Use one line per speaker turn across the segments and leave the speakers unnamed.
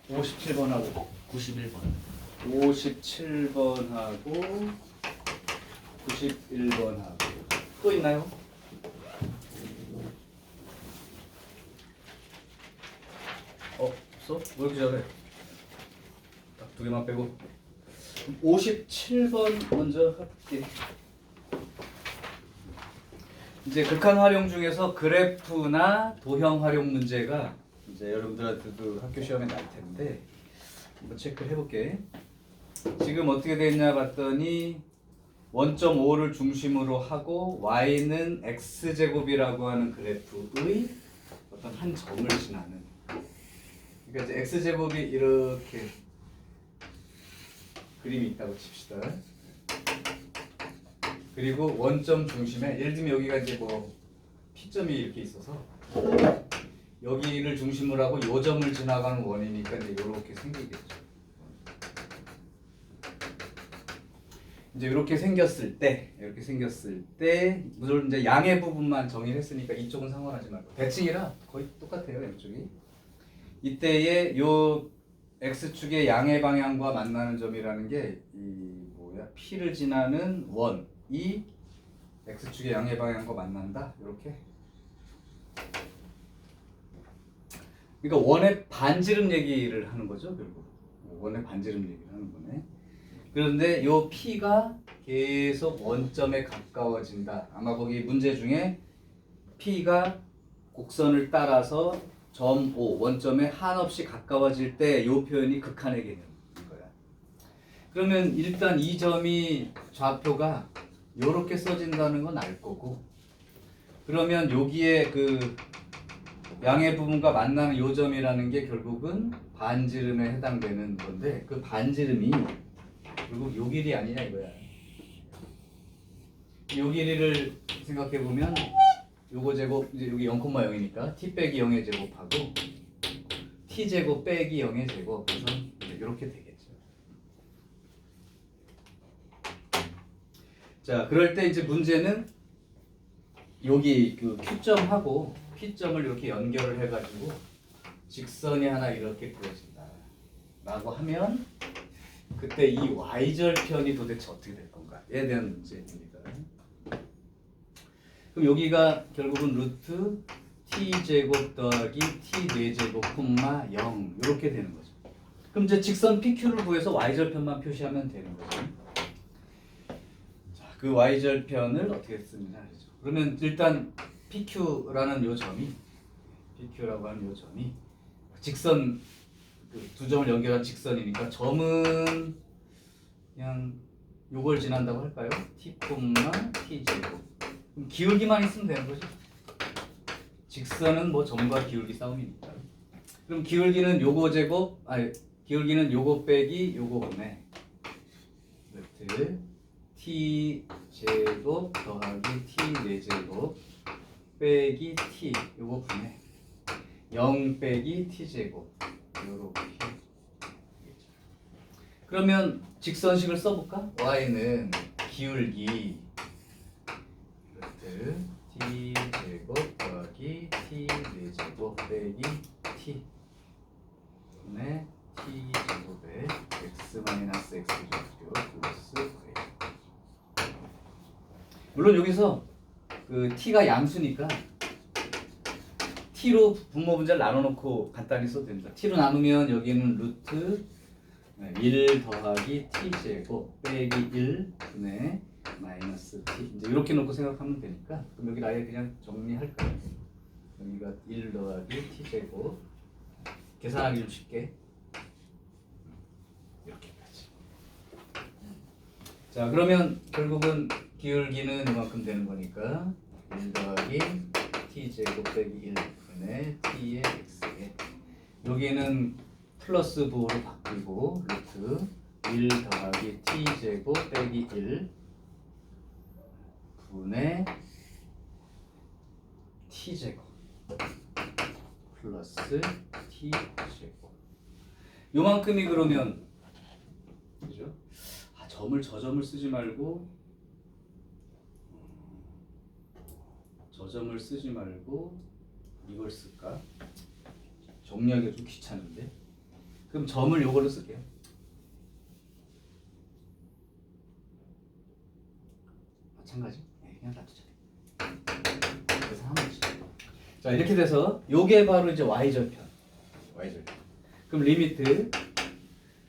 57번하고
91번.
57번하고 91번하고 또 있나요? 없어? 왜 이렇게 잘해? 딱 두 개만 빼고 57번 먼저 할게. 이제 극한 활용 중에서 그래프나 도형 활용 문제가 이제 여러분들한테도 학교 시험에 날 텐데 한번 체크를 해볼게. 지금 어떻게 되었냐 봤더니 1.5를 중심으로 하고 y는 x제곱이라고 하는 그래프의 어떤 한 점을 지나는, 그러니까 이제 x제곱이 이렇게 그림이 있다고 칩시다. 그리고 원점 중심에 예를 들면 여기가 이제 뭐 P점이 이렇게 있어서 여기를 중심으로 하고 요 점을 지나가는 원이니까 이제 이렇게 생기겠죠. 이제 이렇게 생겼을 때, 물론 이제 양의 부분만 정의했으니까 이쪽은 상관하지 말고 대칭이라 거의 똑같아요, 양쪽이. 이때에 요 x축의 양의 방향과 만나는 점이라는 게 이 뭐야? P를 지나는 원이 x축의 양의 방향과 만난다. 이렇게. 그러니까 원의 반지름 얘기를 하는 거죠, 결국. 원의 반지름 얘기를 하는 거네. 그런데 요 P가 계속 원점에 가까워진다. 아마 거기 문제 중에 P가 곡선을 따라서 점 O, 원점에 한없이 가까워질 때 요 표현이 극한의 개념인 거야. 그러면 일단 이 점이 좌표가 요렇게 써진다는 건 알 거고, 그러면 여기에 그 양의 부분과 만나는 요 점이라는 게 결국은 반지름에 해당되는 건데, 그 반지름이 결국 요 길이 아니냐 이거야. 요 길이를 생각해 보면 요거 제곱, 이제 여기 0,0이니까 t 빼기 0의 제곱하고 t 제곱 빼기 0의 제곱, 그래서 이렇게 되겠죠. 자, 그럴 때 이제 문제는 여기 그 Q점하고 P점을 이렇게 연결을 해가지고 직선이 하나 이렇게 그려진다 라고 하면 그때 이 y절편이 도대체 어떻게 될 건가에 대한 문제입니다. 그럼 여기가 결국은 루트 t제곱 더하기 t4제곱 콤마 0 이렇게 되는 거죠. 그럼 이제 직선 PQ를 구해서 y절편만 표시하면 되는 거죠. 자, 그 y절편을 어떻게 쓰느냐 하죠. 그러면 일단 PQ라는 요 점이, PQ라고 하는 요 점이 직선, 그 두 점을 연결한 직선이니까 점은 그냥 요걸 지난다고 할까요? t 콤마 t 제곱. 그럼 기울기만 있으면 되는 거죠. 직선은 뭐 점과 기울기 싸움이니까. 그럼 기울기는 요거 제곱, 아니 기울기는 요거 빼기 요거분의 루트 t 제곱 더하기 t 4제곱 빼기 t 요거 분의 0 빼기 t 제곱 요렇게. 그러면 직선식을 써볼까? y는 기울기 루트 t 제곱 더하기 t 4제곱 빼기 t 분의 t 제곱에 x 마이너스 x 제곱 플러스 y. 물론 여기서 그 t가 양수니까 t로 분모 분자를 나눠놓고 간단히 써도 됩니다. t로 나누면 여기는 루트 1 더하기 t제곱 빼기 1 분의 마이너스 t, 이제 이렇게 놓고 생각하면 되니까 그럼 여기 아예 그냥 정리할까요? 여기가 1 더하기 t제곱, 계산하기 좀 쉽게 이렇게까지. 자, 그러면 결국은 기울기는 이만큼 되는 거니까 1 더하기 t제곱 빼기 1 분의 t의 x에, 여기는 플러스 부호로 바뀌고 루트 1 더하기 t제곱 빼기 1 분의 t제곱 플러스 t제곱. 요만큼이 그러면 그죠? 아, 점을 저 점을 쓰지 말고 저 점을 쓰지 말고 이걸 쓸까? 정리하기가 좀 귀찮은데. 그럼 점을 요걸로 쓸게요. 마찬가지. 네, 그냥 놔두자. 그래서 한 번씩. 자, 이렇게 돼서 요게 바로 이제 y절편. y절편. 그럼 리미트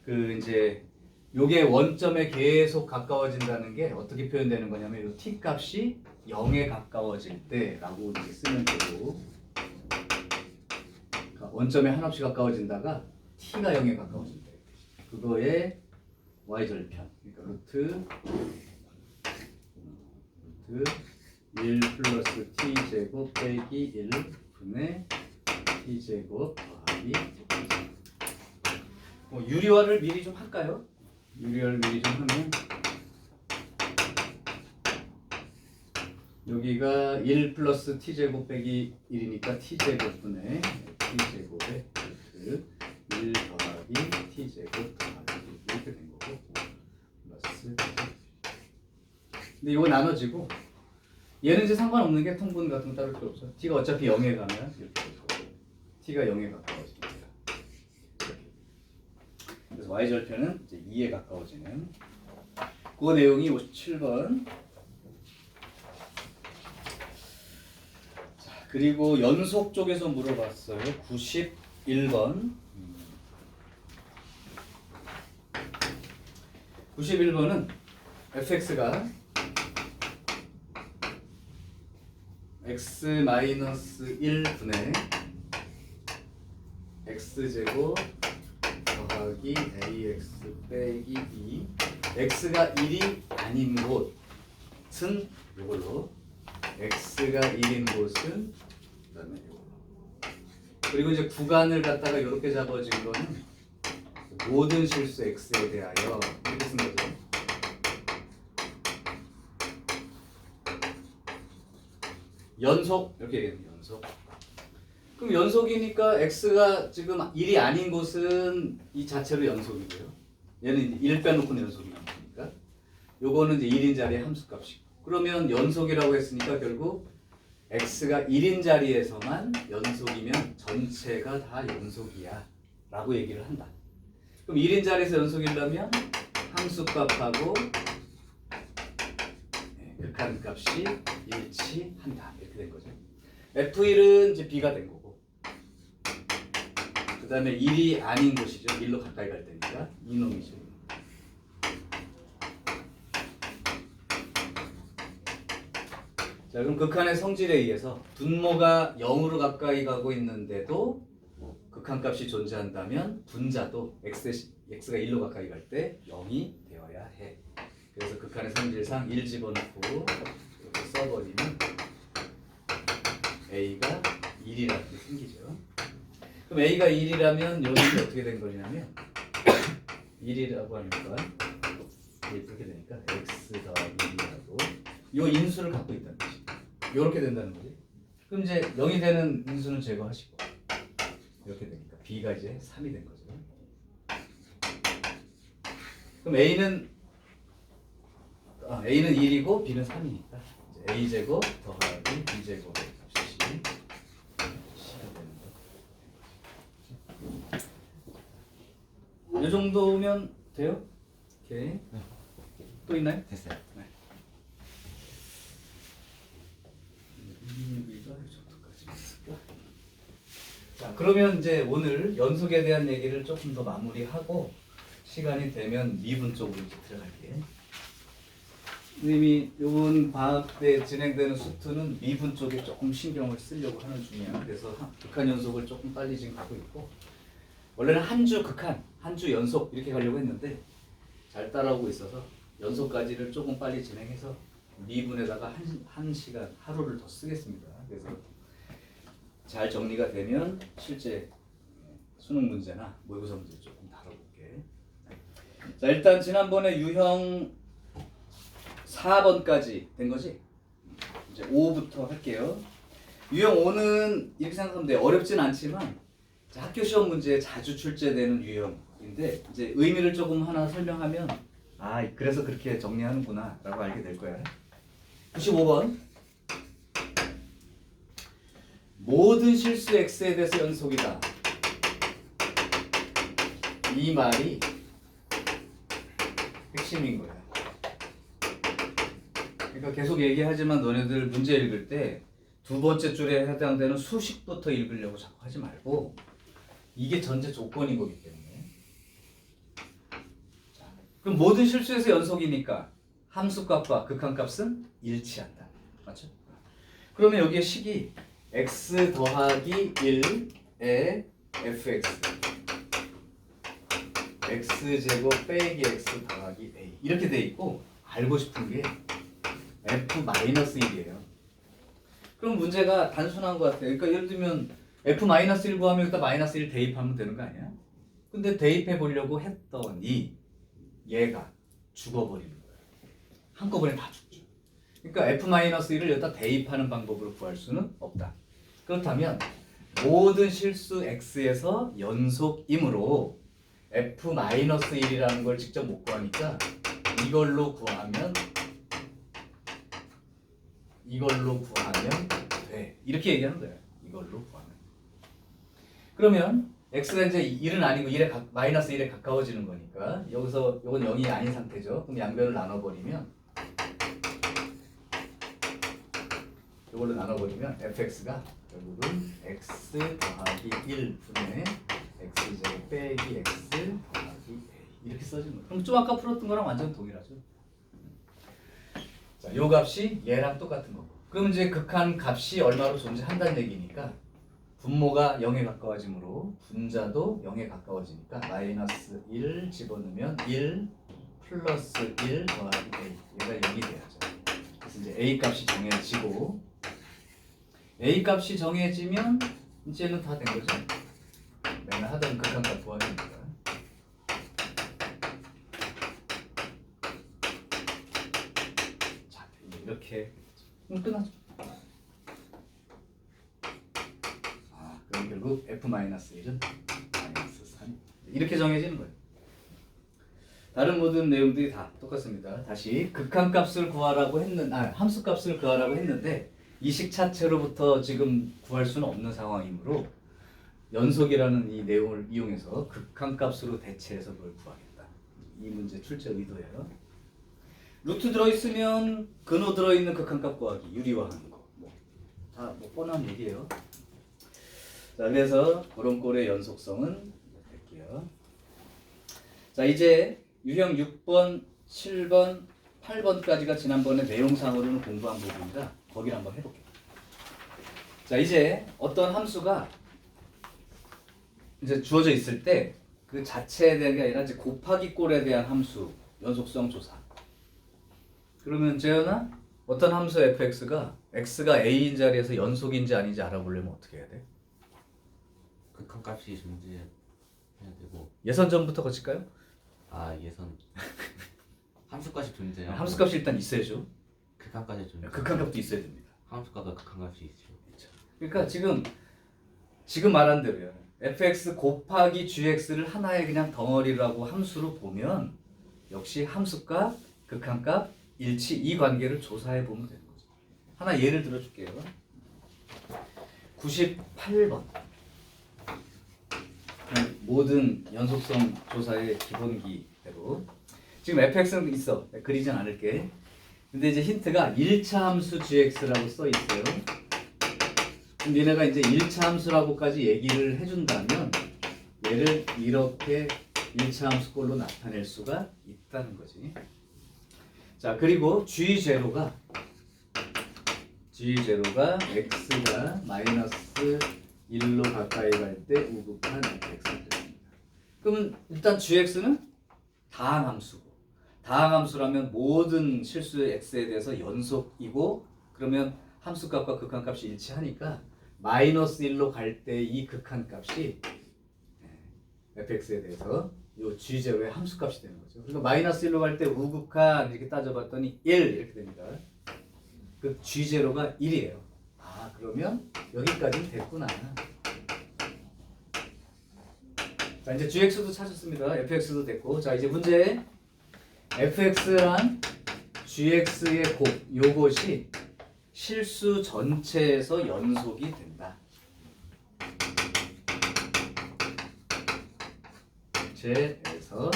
그 이제 요게 원점에 계속 가까워진다는 게 어떻게 표현되는 거냐면 요 t 값이 0에 가까워질 때라고 이렇게 쓰면 되고, 그러니까 원점에 한없이 가까워진다가 t가 0에 가까워질 때 그거의 y절편. 그러니까 루트 1 플러스 t제곱 빼기 1 분의 t제곱 더하기 유리화를 미리 좀 할까요? 유리화를 미리 좀 하면 여기가 1 플러스 t제곱 빼기 1이니까 t제곱분의 t제곱의 루트 1 더하기 t제곱 더하기 이렇게 된 거고, 플러스 근데 이거 나눠지고 얘는 이제 상관없는 게 통분 같은 거 따를 필요 없어. t가 어차피 0에 가면 이렇게 될 거고, t가 0에 가까워집니다. 그래서 y절편은 이제 2에 가까워지는 그 내용이 57번. 자, 그리고 연속 쪽에서 물어봤어요. 91번. 91번은 fx가 x-1분의 x제곱 더하기 ax 빼기 2, x가 1이 아닌 곳은 이걸로, x가 1인 곳은 그다음에 이걸로. 그리고 이제 구간을 갖다가 이렇게 잡아진 거는 모든 실수 x에 대하여 이렇게 쓴 거죠. 연속 이렇게 얘기해요. 연속. 그럼 연속이니까 x가 지금 1이 아닌 곳은 이 자체로 연속이고요. 얘는 이제 1 빼놓고는 연속이 나오니까 요거는 이제 1인 자리의 함수값이고, 그러면 연속이라고 했으니까 결국 x가 1인 자리에서만 연속이면 전체가 다 연속이야 라고 얘기를 한다. 그럼 1인 자리에서 연속이려면 함수값하고 극한값이 일치한다 이렇게 된 거죠. f1은 이제 b가 된 거고, 그 다음에 1이 아닌 곳이죠. 1로 가까이 갈 때니까 이놈이죠. 자, 그럼 극한의 성질에 의해서 분모가 0으로 가까이 가고 있는데도 극한값이 존재한다면 분자도 x가 1로 가까이 갈 때 0이 되어야 해. 그래서 극한의 성질상 1 집어넣고 이렇게 써버리면 a가 1이라는 게 생기죠. 그럼 a가 1이라면 여기 어떻게 된 거냐면 1이라고 하니까 이렇게 되니까 x 더하기 1이라고 이 인수를 갖고 있다는 거지. 이렇게 된다는 거지. 그럼 이제 0이 되는 인수는 제거하시고 이렇게 되니까 b가 이제 3이 된 거죠. 그럼 a는 1이고 b는 3이니까 a제곱 더하기 b제곱의 값이 10이 되는 거. 이 정도면 돼요? 오케이. 또 있나요?
됐어요.
네. 여기가 이 정도까지 있을까? 자, 그러면 이제 오늘 연속에 대한 얘기를 조금 더 마무리하고 시간이 되면 미분 쪽으로 이제 들어갈게요. 선생님이 이번 방학 때 진행되는 수투는 미분 쪽에 조금 신경을 쓰려고 하는 중이야. 그래서 극한 연속을 조금 빨리 지금 가고 있고, 원래는 한 주 극한, 한 주 연속 이렇게 가려고 했는데 잘 따라오고 있어서 연속까지를 조금 빨리 진행해서 미분에다가 한 시간, 하루를 더 쓰겠습니다. 그래서 잘 정리가 되면 실제 수능 문제나 모의고사 문제 조금 다뤄볼게. 자, 일단 지난번에 유형 4번까지 된 거지? 이제 5부터 할게요. 유형 5는 이렇게 생각하면 돼요. 어렵진 않지만 학교 시험 문제에 자주 출제되는 유형인데, 이제 의미를 조금 하나 설명하면 아, 그래서 그렇게 정리하는구나 라고 알게 될 거야. 95번. 모든 실수 x에 대해서 연속이다. 이 말이 핵심인 거야. 그러니까 계속 얘기하지만 너네들 문제 읽을 때 두 번째 줄에 해당되는 수식부터 읽으려고 자꾸 하지 말고 이게 전제 조건인 거기 때문에. 자, 그럼 모든 실수에서 연속이니까 함수값과 극한값은 일치한다. 맞죠? 그러면 여기에 식이 x 더하기 1에 fx x제곱 빼기 x 더하기 a 이렇게 돼 있고 알고 싶은 게 f-1이에요. 그럼 문제가 단순한 것 같아요. 그러니까 예를 들면 f-1 구하면 여기다 -1 대입하면 되는 거 아니야? 근데 대입해 보려고 했더니 얘가 죽어버리는 거예요. 한꺼번에 다 죽죠. 그러니까 f-1을 여기다 대입하는 방법으로 구할 수는 없다. 그렇다면 모든 실수 x에서 연속이므로 f-1이라는 걸 직접 못 구하니까 이걸로 구하면 돼. 이렇게 얘기하는 거예요. 이걸로 구하면. 그러면 x가 이제 1은 아니고 -1에 가까워지는 거니까 여기서 이건 0이 아닌 상태죠. 그럼 양변을 나눠버리면 이걸로 나눠버리면 fx가 결국은 x 더하기 1분의 x제곱 빼기 x 더하기 a 이렇게 써지는 거예요. 그럼 좀 아까 풀었던 거랑 완전 동일하죠. 자, 요 값이 얘랑 똑같은 거고. 그럼 이제 극한 값이 얼마로 존재한다는 얘기니까 분모가 0에 가까워지므로 분자도 0에 가까워지니까 -1 집어넣으면 1 플러스 1 더하기 a 얘가 0이 돼야죠. 그래서 이제 a 값이 정해지고 a 값이 정해지면 이제는 다 된 거죠. 맨날 하던 극한값 구하니까. 자, 이렇게 그럼 끝나죠. 그럼 결국 f-1은 -3 이렇게 정해지는 거예요. 다른 모든 내용들이 다 똑같습니다. 다시 극한값을 구하라고 함수값을 구하라고 했는데 이 식 자체로부터 지금 구할 수는 없는 상황이므로 연속이라는 이 내용을 이용해서 극한값으로 대체해서 그걸 구하겠다. 이 문제 출제 의도예요. 루트 들어있으면 근호 들어있는 극한값 구하기 유리화하는 거 다 뻔한 얘기예요. 자, 그래서 그런 꼴의 연속성은 할게요. 자, 이제 유형 6번, 7번, 8번까지가 지난번에 내용상으로는 공부한 부분이라 거기를 한번 해볼게요. 자, 이제 어떤 함수가 이제 주어져 있을 때 그 자체에 대한 게 아니라 이제 곱하기 꼴에 대한 함수 연속성 조사. 그러면 재현아, 어떤 함수 fx가 x가 a인 자리에서 연속인지 아닌지 알아보려면 어떻게 해야 돼?
극한값이 존재해야 되고
예선점부터 거칠까요?
예선 함수값이 존재해요.
함수값이 일단 있어야죠.
극한값이 존재.
극한값도 있어야 됩니다.
함수값과 극한값이 있죠.
그러니까 지금 말한 대로요. fx 곱하기 gx를 하나의 그냥 덩어리라고 함수로 보면 역시 함수값, 극한값, 일치 이 관계를 조사해 보면 되는 거죠. 하나 예를 들어줄게요. 98번. 모든 연속성 조사의 기본기대로 지금 fx는 있어. 그리진 않을게. 근데 이제 힌트가 1차 함수 gx라고 써 있어요. 그럼 얘네가 이제 1차 함수라고까지 얘기를 해준다면 얘를 이렇게 1차 함수꼴로 나타낼 수가 있다는 거지. 자, 그리고 G0가 x가 -1로 가까이 갈 때 우극한 fx가 됩니다. 그러면 일단 gx는 다항함수고 다항함수라면 모든 실수의 x에 대해서 연속이고 그러면 함수값과 극한값이 일치하니까 -1로 갈 때 이 극한값이 fx에 대해서 이 g0의 함수값이 되는 거죠. 그러니까 -1로 갈 때 우극한 이렇게 따져봤더니 1 이렇게 됩니다. 그 g0가 1이에요. 그러면 여기까지는 됐구나. 자, 이제 gx도 찾았습니다. fx도 됐고. 자, 이제 문제. fx란 gx의 곱 요것이 실수 전체에서 연속이 된다. 전체에서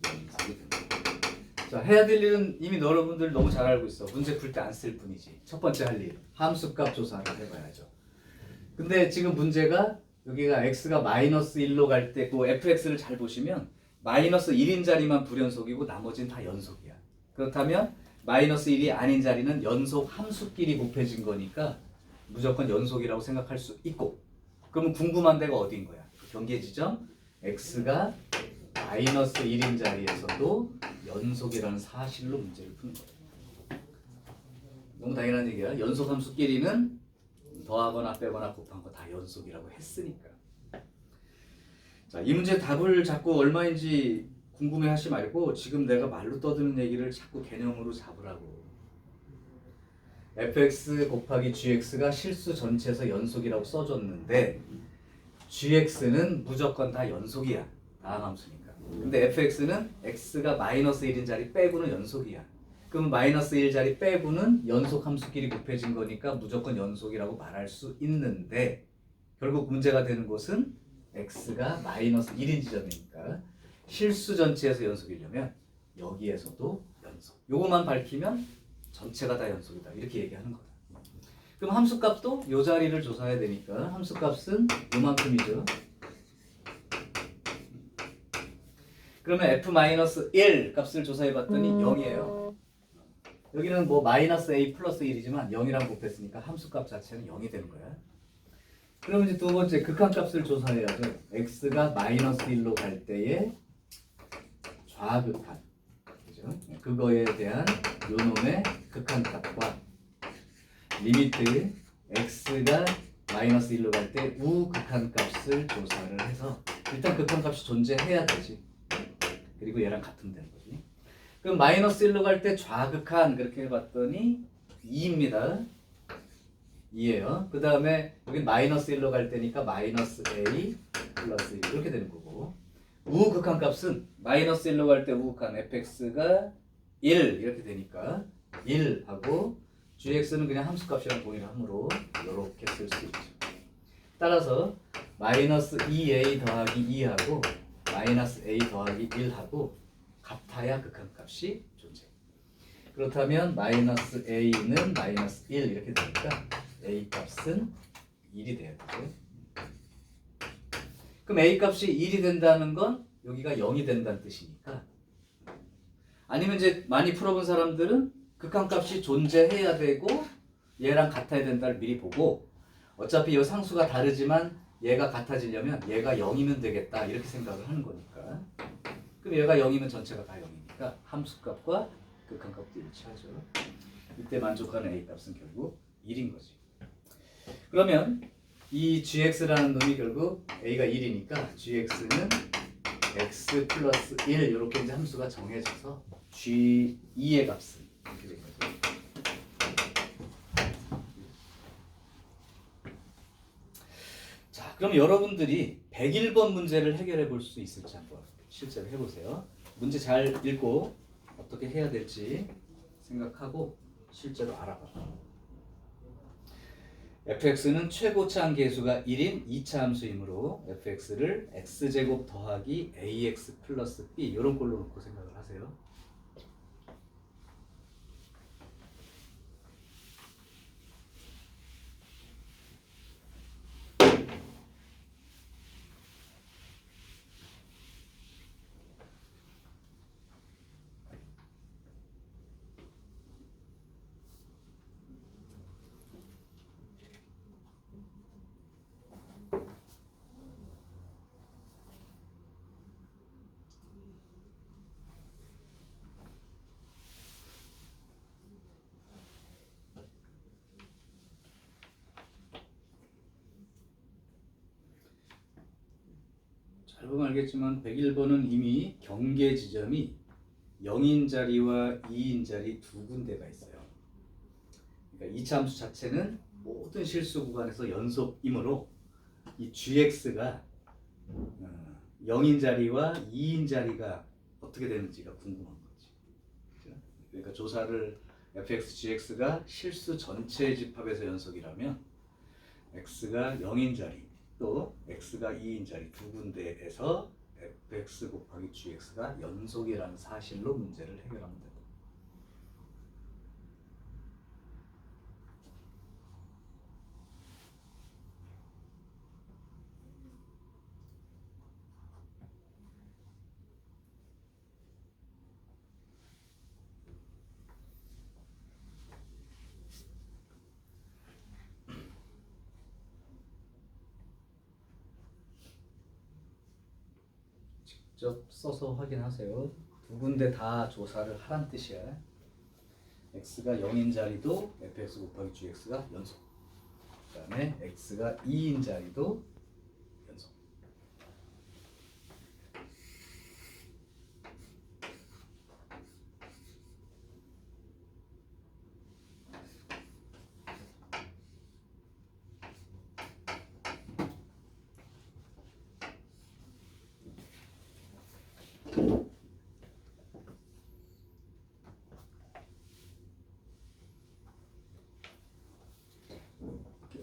연속이 된다. 자, 해야 될 일은 이미 여러분들 너무 잘 알고 있어. 문제 풀 때 안 쓸 뿐이지. 첫 번째 할 일, 함수값 조사를 해봐야죠. 근데 지금 문제가 여기가 x가 마이너스 1로 갈 때 그 fx를 잘 보시면 마이너스 1인 자리만 불연속이고 나머지는 다 연속이야. 그렇다면 마이너스 1이 아닌 자리는 연속 함수끼리 곱해진 거니까 무조건 연속이라고 생각할 수 있고, 그러면 궁금한 데가 어디인 거야? 그 경계 지점 x가 마이너스 1인 자리에서도 연속이라는 사실로 문제를 푸는 거야. 너무 당연한 얘기야. 연속 함수끼리는 더하거나 빼거나 곱한 거 다 연속이라고 했으니까. 자, 이 문제 답을 자꾸 얼마인지 궁금해하지 말고 지금 내가 말로 떠드는 얘기를 자꾸 개념으로 잡으라고. fx 곱하기 gx가 실수 전체에서 연속이라고 써줬는데 gx는 무조건 다 연속이야. 다음 함수니까. 근데 fx는 x가 마이너스 1인 자리 빼고는 연속이야. 그럼 마이너스 1 자리 빼고는 연속 함수끼리 곱해진 거니까 무조건 연속이라고 말할 수 있는데 결국 문제가 되는 곳은 x가 마이너스 1인 지점이니까 실수 전체에서 연속이려면 여기에서도 연속. 요거만 밝히면 전체가 다 연속이다. 이렇게 얘기하는 거야. 그럼 함수값도 요 자리를 조사해야 되니까 함수값은 요만큼이죠. 그러면 f-1 값을 조사해 봤더니 0이에요. 여기는 뭐 마이너스 a 플러스 1이지만 0이랑 곱했으니까 함수값 자체는 0이 되는 거야. 그럼 이제 두 번째 극한값을 조사해야죠. x가 마이너스 1로 갈 때의 좌극한, 그죠? 그거에 대한 요놈의 극한값과 리미트 x가 마이너스 1로 갈 때 우극한값을 조사를 해서 일단 극한값이 존재해야 되지. 그리고 얘랑 같으면 되는 거지. 그럼 마이너스 1로 갈 때 좌극한 그렇게 해봤더니 2입니다. 2예요. 그 다음에 여기 마이너스 1로 갈 때니까 마이너스 a 플러스 1 이렇게 되는 거고, 우극한 값은 마이너스 1로 갈 때 우극한 fx가 1 이렇게 되니까 1하고 gx는 그냥 함수값이랑 동일하므로 이렇게 쓸 수 있죠. 따라서 마이너스 2a 더하기 2하고 마이너스 a 더하기 1하고 같아야 극한값이 존재. 그렇다면 마이너스 a는 마이너스 1 이렇게 되니까 a 값은 1이 돼야 되죠. 그럼 a 값이 1이 된다는 건 여기가 0이 된다는 뜻이니까. 아니면 이제 많이 풀어본 사람들은 극한값이 존재해야 되고 얘랑 같아야 된다를 미리 보고 어차피 이 상수가 다르지만 얘가 같아지려면 얘가 0이면 되겠다 이렇게 생각을 하는 거니까. 그럼 얘가 0이면 전체가 다 0이니까 함수값과 극한값도 일치하죠. 이때 만족하는 a 값은 결국 1인 거지. 그러면 이 gx라는 놈이 결국 a가 1이니까 gx는 x 플러스 1 이렇게 이제 함수가 정해져서 g2의 값은 이렇게 된 거죠. 자, 그럼 여러분들이 101번 문제를 해결해 볼 수 있을지 한번 실제로 해보세요. 문제 잘 읽고 어떻게 해야 될지 생각하고 실제로 알아봐. fx는 최고차항 계수가 1인 2차 함수이므로 fx를 x제곱 더하기 ax 플러스 b 이런 꼴로 놓고 생각을 하세요. 잘 보면 알겠지만 101번은 이미 경계 지점이 0인 자리와 2인 자리 두 군데가 있어요. 그러니까 2차 함수 자체는 모든 실수 구간에서 연속이므로 이 gx가 0인 자리와 2인 자리가 어떻게 되는지가 궁금한 거지. 그렇죠? 그러니까 조사를 fx, gx가 실수 전체 집합에서 연속이라면 x가 0인 자리 또 x가 2인 자리 두 군데에서 fx 곱하기 gx가 연속이라는 사실로 문제를 해결하면 된다. 직접 써서 확인하세요. 두 군데 다 조사를 하란 뜻이야. x가 0인 자리도 fx 곱하기 gx가 연속. 그 다음에 x가 2인 자리도 연속.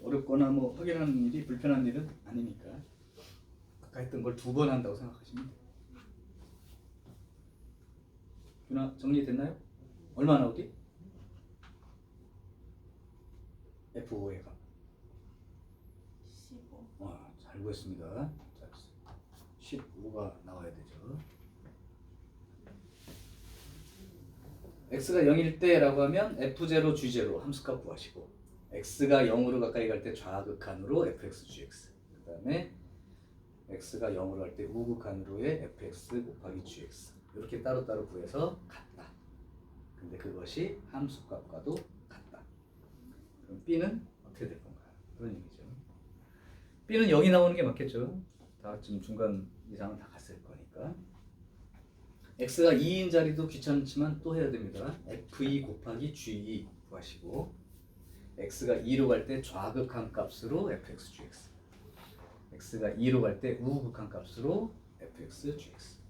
어렵거나 뭐 확인하는 일이 불편한 일은 아니니까 아까 했던 걸 두 번 한다고 생각하시면 돼요. 준아 정리됐나요? 얼마 나오지? F5에 가.
15.
와, 잘 구했습니다. 15가 나와야 되죠. x가 0일 때라고 하면 f0, g0 함수값 구하시고 x가 0으로 가까이 갈 때 좌극한으로 fx, gx 그 다음에 x가 0으로 갈 때 우극한으로의 fx 곱하기 gx 이렇게 따로따로 구해서 같다. 근데 그것이 함수값과도 같다. 그럼 b는 어떻게 될 건가? 그런 얘기죠. b는 0이 나오는 게 맞겠죠. 다 지금 중간 이상은 다 갔을 거니까. x가 2인 자리도 귀찮지만 또 해야 됩니다. f2 곱하기 g2 구하시고 x가 2로 갈 때 좌극한 값으로 fx, gx x가 2로 갈 때 우극한 값으로 fx, gx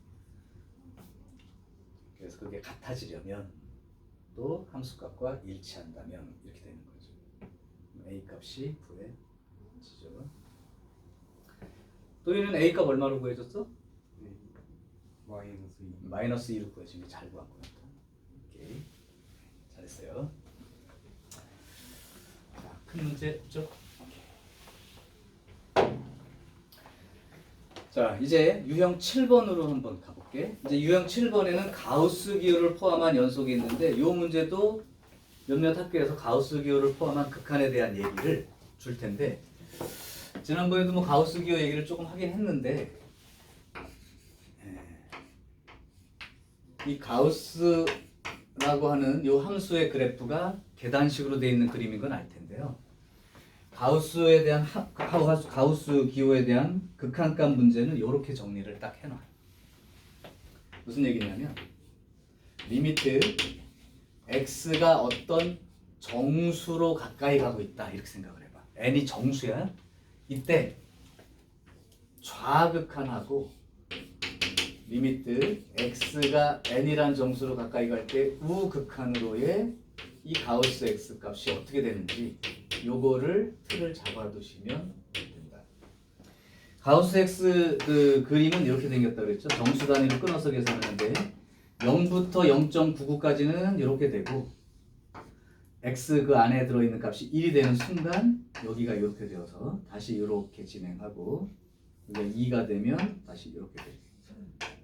그래서 그게 같아지려면 또 함수값과 일치한다면 이렇게 되는 거죠. a 값이 구해지죠. 또이는 a 값 얼마로 구해졌어? 마이너스 2로 구해지면 잘 구한 것 같아. 오케이. 잘했어요. 자, 큰 문제 없죠? 오케이. 자, 이제 유형 7번으로 한번 가볼게. 이제 유형 7번에는 가우스 기호를 포함한 연속이 있는데 이 문제도 몇몇 학교에서 가우스 기호를 포함한 극한에 대한 얘기를 줄 텐데 지난번에도 뭐 가우스 기호 얘기를 조금 하긴 했는데 이 가우스라고 하는 이 함수의 그래프가 계단식으로 되어 있는 그림인 건 알 텐데요. 가우스에 대한 가우스 기호에 대한 극한값 문제는 이렇게 정리를 딱 해놔요. 무슨 얘기냐면 리미트 x가 어떤 정수로 가까이 가고 있다 이렇게 생각을 해봐. n이 정수야. 이때 좌극한하고 리미트 x가 n이란 정수로 가까이 갈 때 우극한으로의 이 가우스 x 값이 어떻게 되는지 요거를 틀을 잡아두시면 된다. 가우스 x 그 그림은 이렇게 생겼다고 그랬죠. 정수 단위로 끊어서 계산하는데 0부터 0.99까지는 이렇게 되고 x 그 안에 들어있는 값이 1이 되는 순간 여기가 이렇게 되어서 다시 이렇게 진행하고 여기가 2가 되면 다시 이렇게 되고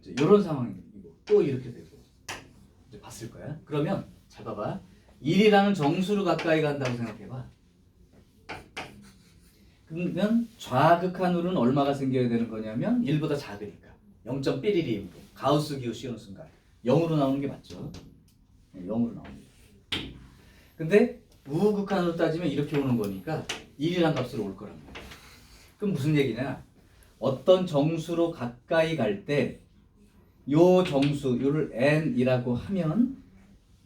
이런 상황이고 또 이렇게 되고 이제 봤을 거야. 그러면 잘 봐봐. 1이라는 정수로 가까이 간다고 생각해봐. 그러면 좌극한으로는 얼마가 생겨야 되는 거냐면 1보다 작으니까 0.11이 가우스 기호 씌우는 순간 0으로 나오는 게 맞죠. 0으로 나오는 게. 근데 우극한으로 따지면 이렇게 오는 거니까 1이란 값으로 올 거란 말이야. 그럼 무슨 얘기냐? 어떤 정수로 가까이 갈 때 요 정수, 요를 n이라고 하면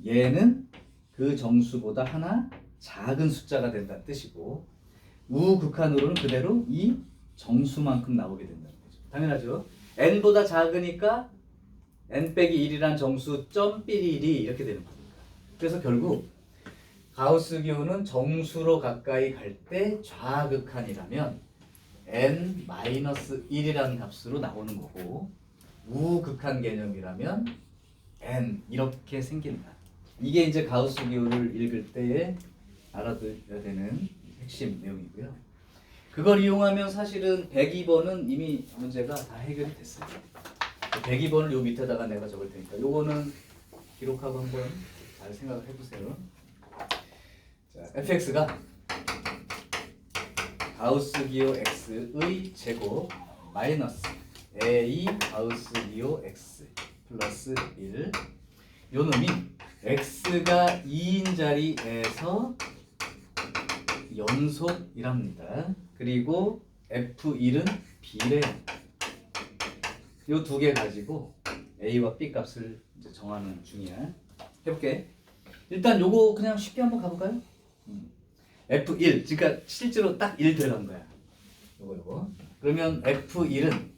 얘는 그 정수보다 하나 작은 숫자가 된다는 뜻이고 우극한으로는 그대로 이 정수만큼 나오게 된다는 거죠. 당연하죠. n보다 작으니까 n 빼기 1이란 정수 점 삐리리 이렇게 되는 거니까. 그래서 결국 가우스 기호는 정수로 가까이 갈 때 좌극한이라면 n-1이라는 값으로 나오는 거고 우극한 개념이라면 n 이렇게 생긴다. 이게 이제 가우스 기호를 읽을 때에 알아둬야 되는 핵심 내용이고요. 그걸 이용하면 사실은 102번은 이미 문제가 다 해결이 됐어요. 102번을 요 밑에다가 내가 적을 테니까 요거는 기록하고 한번 잘 생각을 해보세요. 자, fx가 가우스 기호 x의 제곱 마이너스 a 가우스 기호 x 플러스 1 요 놈이 x가 2인 자리에서 연속이랍니다. 그리고 f1은 b래요. 요 두 개 가지고 a와 b 값을 이제 정하는 중이야. 해볼게. 일단 요거 그냥 쉽게 한번 가볼까요? f1 그러니까 실제로 딱 1 들어간 거야. 요거 그러면 f1은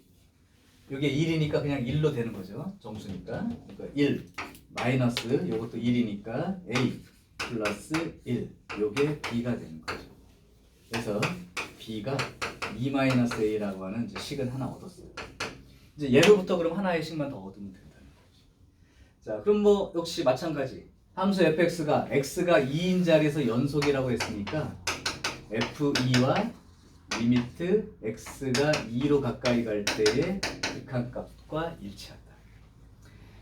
요게 1이니까 그냥 1로 되는 거죠. 정수니까. 그러니까 1 마이너스 요것도 1이니까 a 플러스 1 요게 b가 되는 거죠. 그래서 b가 2-a라고 하는 이제 식은 하나 얻었어요. 이제 얘로부터 그럼 하나의 식만 더 얻으면 된다는 거죠. 자, 그럼 뭐 역시 마찬가지. 함수 fx가 x가 2인 자리에서 연속이라고 했으니까 f2와 리미트 x가 2로 가까이 갈 때의 극한값과 일치한다.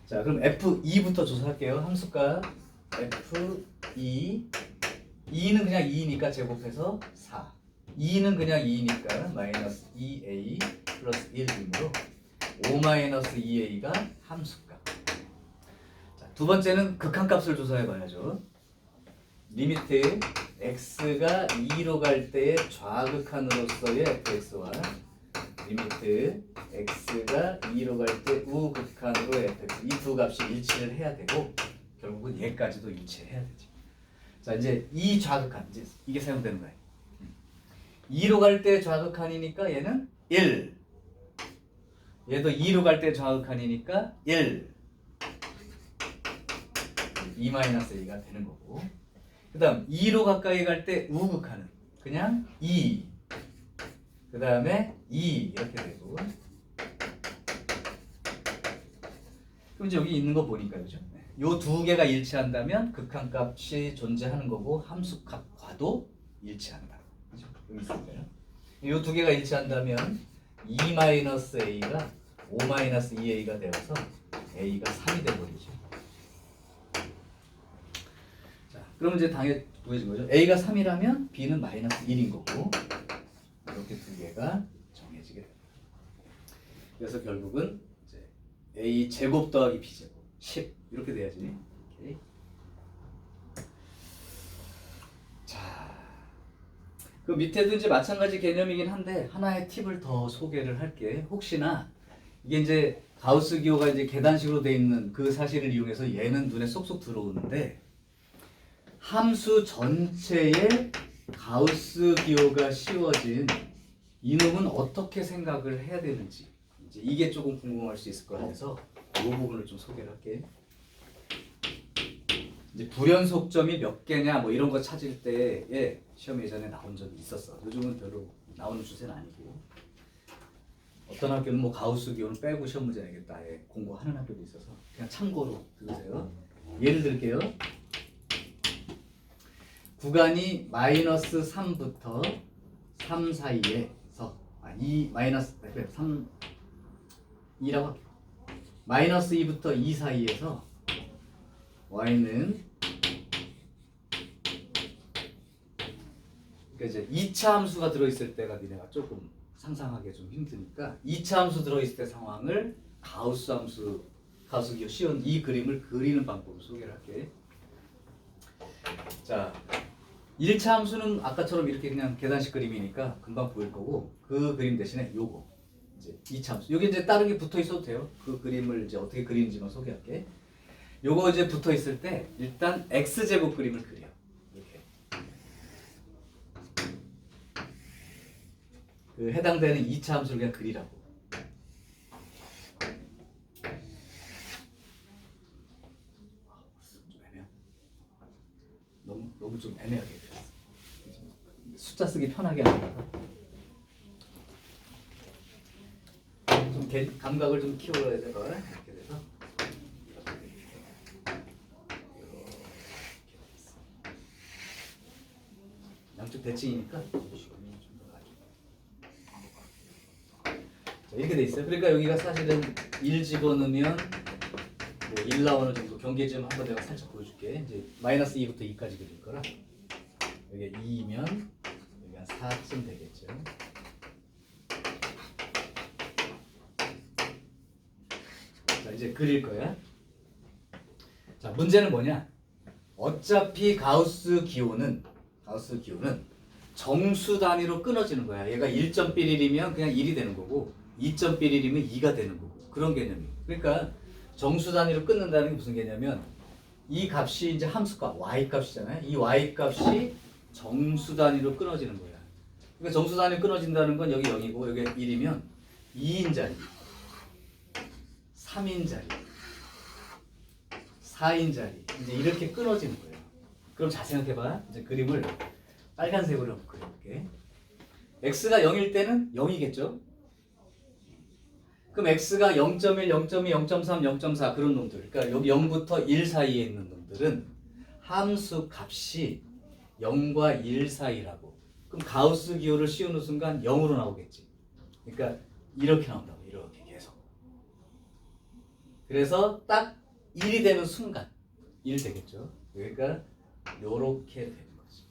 자, 그럼 f2부터 조사할게요. 함수가 f2 2는 그냥 2니까 제곱해서 4 2는 그냥 2니까 마이너스 2a 플러스 1이므로 5-2a가 함수값. 자, 두 번째는 극한값을 조사해 봐야죠. 리미트 x가 2로 갈 때의 좌극한으로서의 fx와 리미트 x가 2로 갈 때 우극한으로의 fx 이 두 값이 일치를 해야 되고 결국은 얘까지도 일치해야 되죠. 자, 이제 이 좌극한 이제 이게 사용되는 거예요. 2로 갈 때 좌극한이니까 얘는 1. 얘도 2로 갈 때 좌극한이니까 1. 2-a가 되는 거고. 그 다음 2로 가까이 갈 때 우극한은 그냥 2. 그 다음에 2 이렇게 되고. 그럼 이제 여기 있는 거 보니까 그죠? 요 두 개가 일치한다면 극한값이 존재하는 거고 함수값과도 일치한다. 그죠? 여기 있을까요? 요 두 개가 일치한다면 2-a가 5-2a가 되어서 a가 3이 되버리죠. 자, 그럼 이제 당연히 구해진 거죠. a가 3이라면 b는 마이너스 1인 거고 이렇게 두 개가 정해지게 됩니다. 그래서 결국은 이제 a 제곱 더하기 b 제곱 10 이렇게 돼야지. 오케이. 자, 그 밑에도 이제 마찬가지 개념이긴 한데 하나의 팁을 더 소개를 할게. 혹시나 이게 이제 가우스 기호가 이제 계단식으로 돼 있는 그 사실을 이용해서 얘는 눈에 쏙쏙 들어오는데 함수 전체에 가우스 기호가 씌워진 이놈은 어떻게 생각을 해야 되는지 이제 이게 조금 궁금할 수 있을 거라 해서 이 부분을 좀 소개를 할게. 이제 불연속점이 몇 개냐 뭐 이런 거 찾을 때에 시험 예전에 나온 적이 있었어. 요즘은 별로 나오는 추세는 아니고 어떤 학교는 뭐 가우스 기호는 빼고 시험 문제 내겠다 해 공부하는 학교도 있어서 그냥 참고로 들으세요. 예를 들게요. 구간이 마이너스 3부터 3 사이에서 2 마이너스 3 2라고 할게요. 마이너스 2부터 2 사이에서 y는 그러니까 이제 2차 함수가 들어있을 때가 니네가 조금 상상하기 좀 힘드니까 2차 함수 들어있을 때 상황을 가우스 함수 가우스 기호 씌운 이 그림을 그리는 방법을 소개를 할게. 자, 1차 함수는 아까처럼 이렇게 그냥 계단식 그림이니까 금방 보일 거고 그 그림 대신에 요거 이제 2차 함수 여기 이제 다른 게 붙어 있어도 돼요. 그 그림을 이제 어떻게 그리는지만 소개할게. 요거 이제 붙어 있을 때 일단 x제곱 그림을 그려. 이렇게. 그 해당되는 2차 함수를 그냥 그리라고. 좀 애매해. 너무 좀 애매하게 그렸어. 숫자 쓰기 편하게 하려고. 좀 감각을 좀 키워야 돼. 이렇게 돼서 양쪽 대칭이니까 자, 이렇게 돼 있어요. 그러니까 여기가 사실은 1 집어넣으면 뭐 1 나오는 정도 경계 좀 한번 내가 살짝 보여줄게. 이제 마이너스 2부터 2까지 그릴 거라 여기 2면 여기 한 4쯤 되겠죠. 자 이제 그릴 거야. 자 문제는 뭐냐? 어차피 가우스 기호는 정수 단위로 끊어지는 거야. 얘가 1.1이면 그냥 1이 되는 거고 2.1이면 2가 되는 거고 그런 개념이에요. 그러니까 정수 단위로 끊는다는 게 무슨 개념이냐면 이 값이 이제 함수값 y 값이잖아요. 이 y 값이 정수 단위로 끊어지는 거야. 그러니까 정수 단위로 끊어진다는 건 여기 0이고 여기 1이면 2인 자리, 3인 자리, 4인 자리 이제 이렇게 끊어지는 거예요. 그럼 잘 생각해봐. 이제 그림을 빨간색으로 한번 그려볼게. x가 0일 때는 0이겠죠? 그럼 x가 0.1, 0.2, 0.3, 0.4 그런 놈들. 그러니까 여기 0부터 1 사이에 있는 놈들은 함수 값이 0과 1 사이라고. 그럼 가우스 기호를 씌우는 순간 0으로 나오겠지. 그러니까 이렇게 나온다고. 이렇게 계속. 그래서 딱 1이 되는 순간 1 되겠죠. 그러니까 요렇게 되는 거지.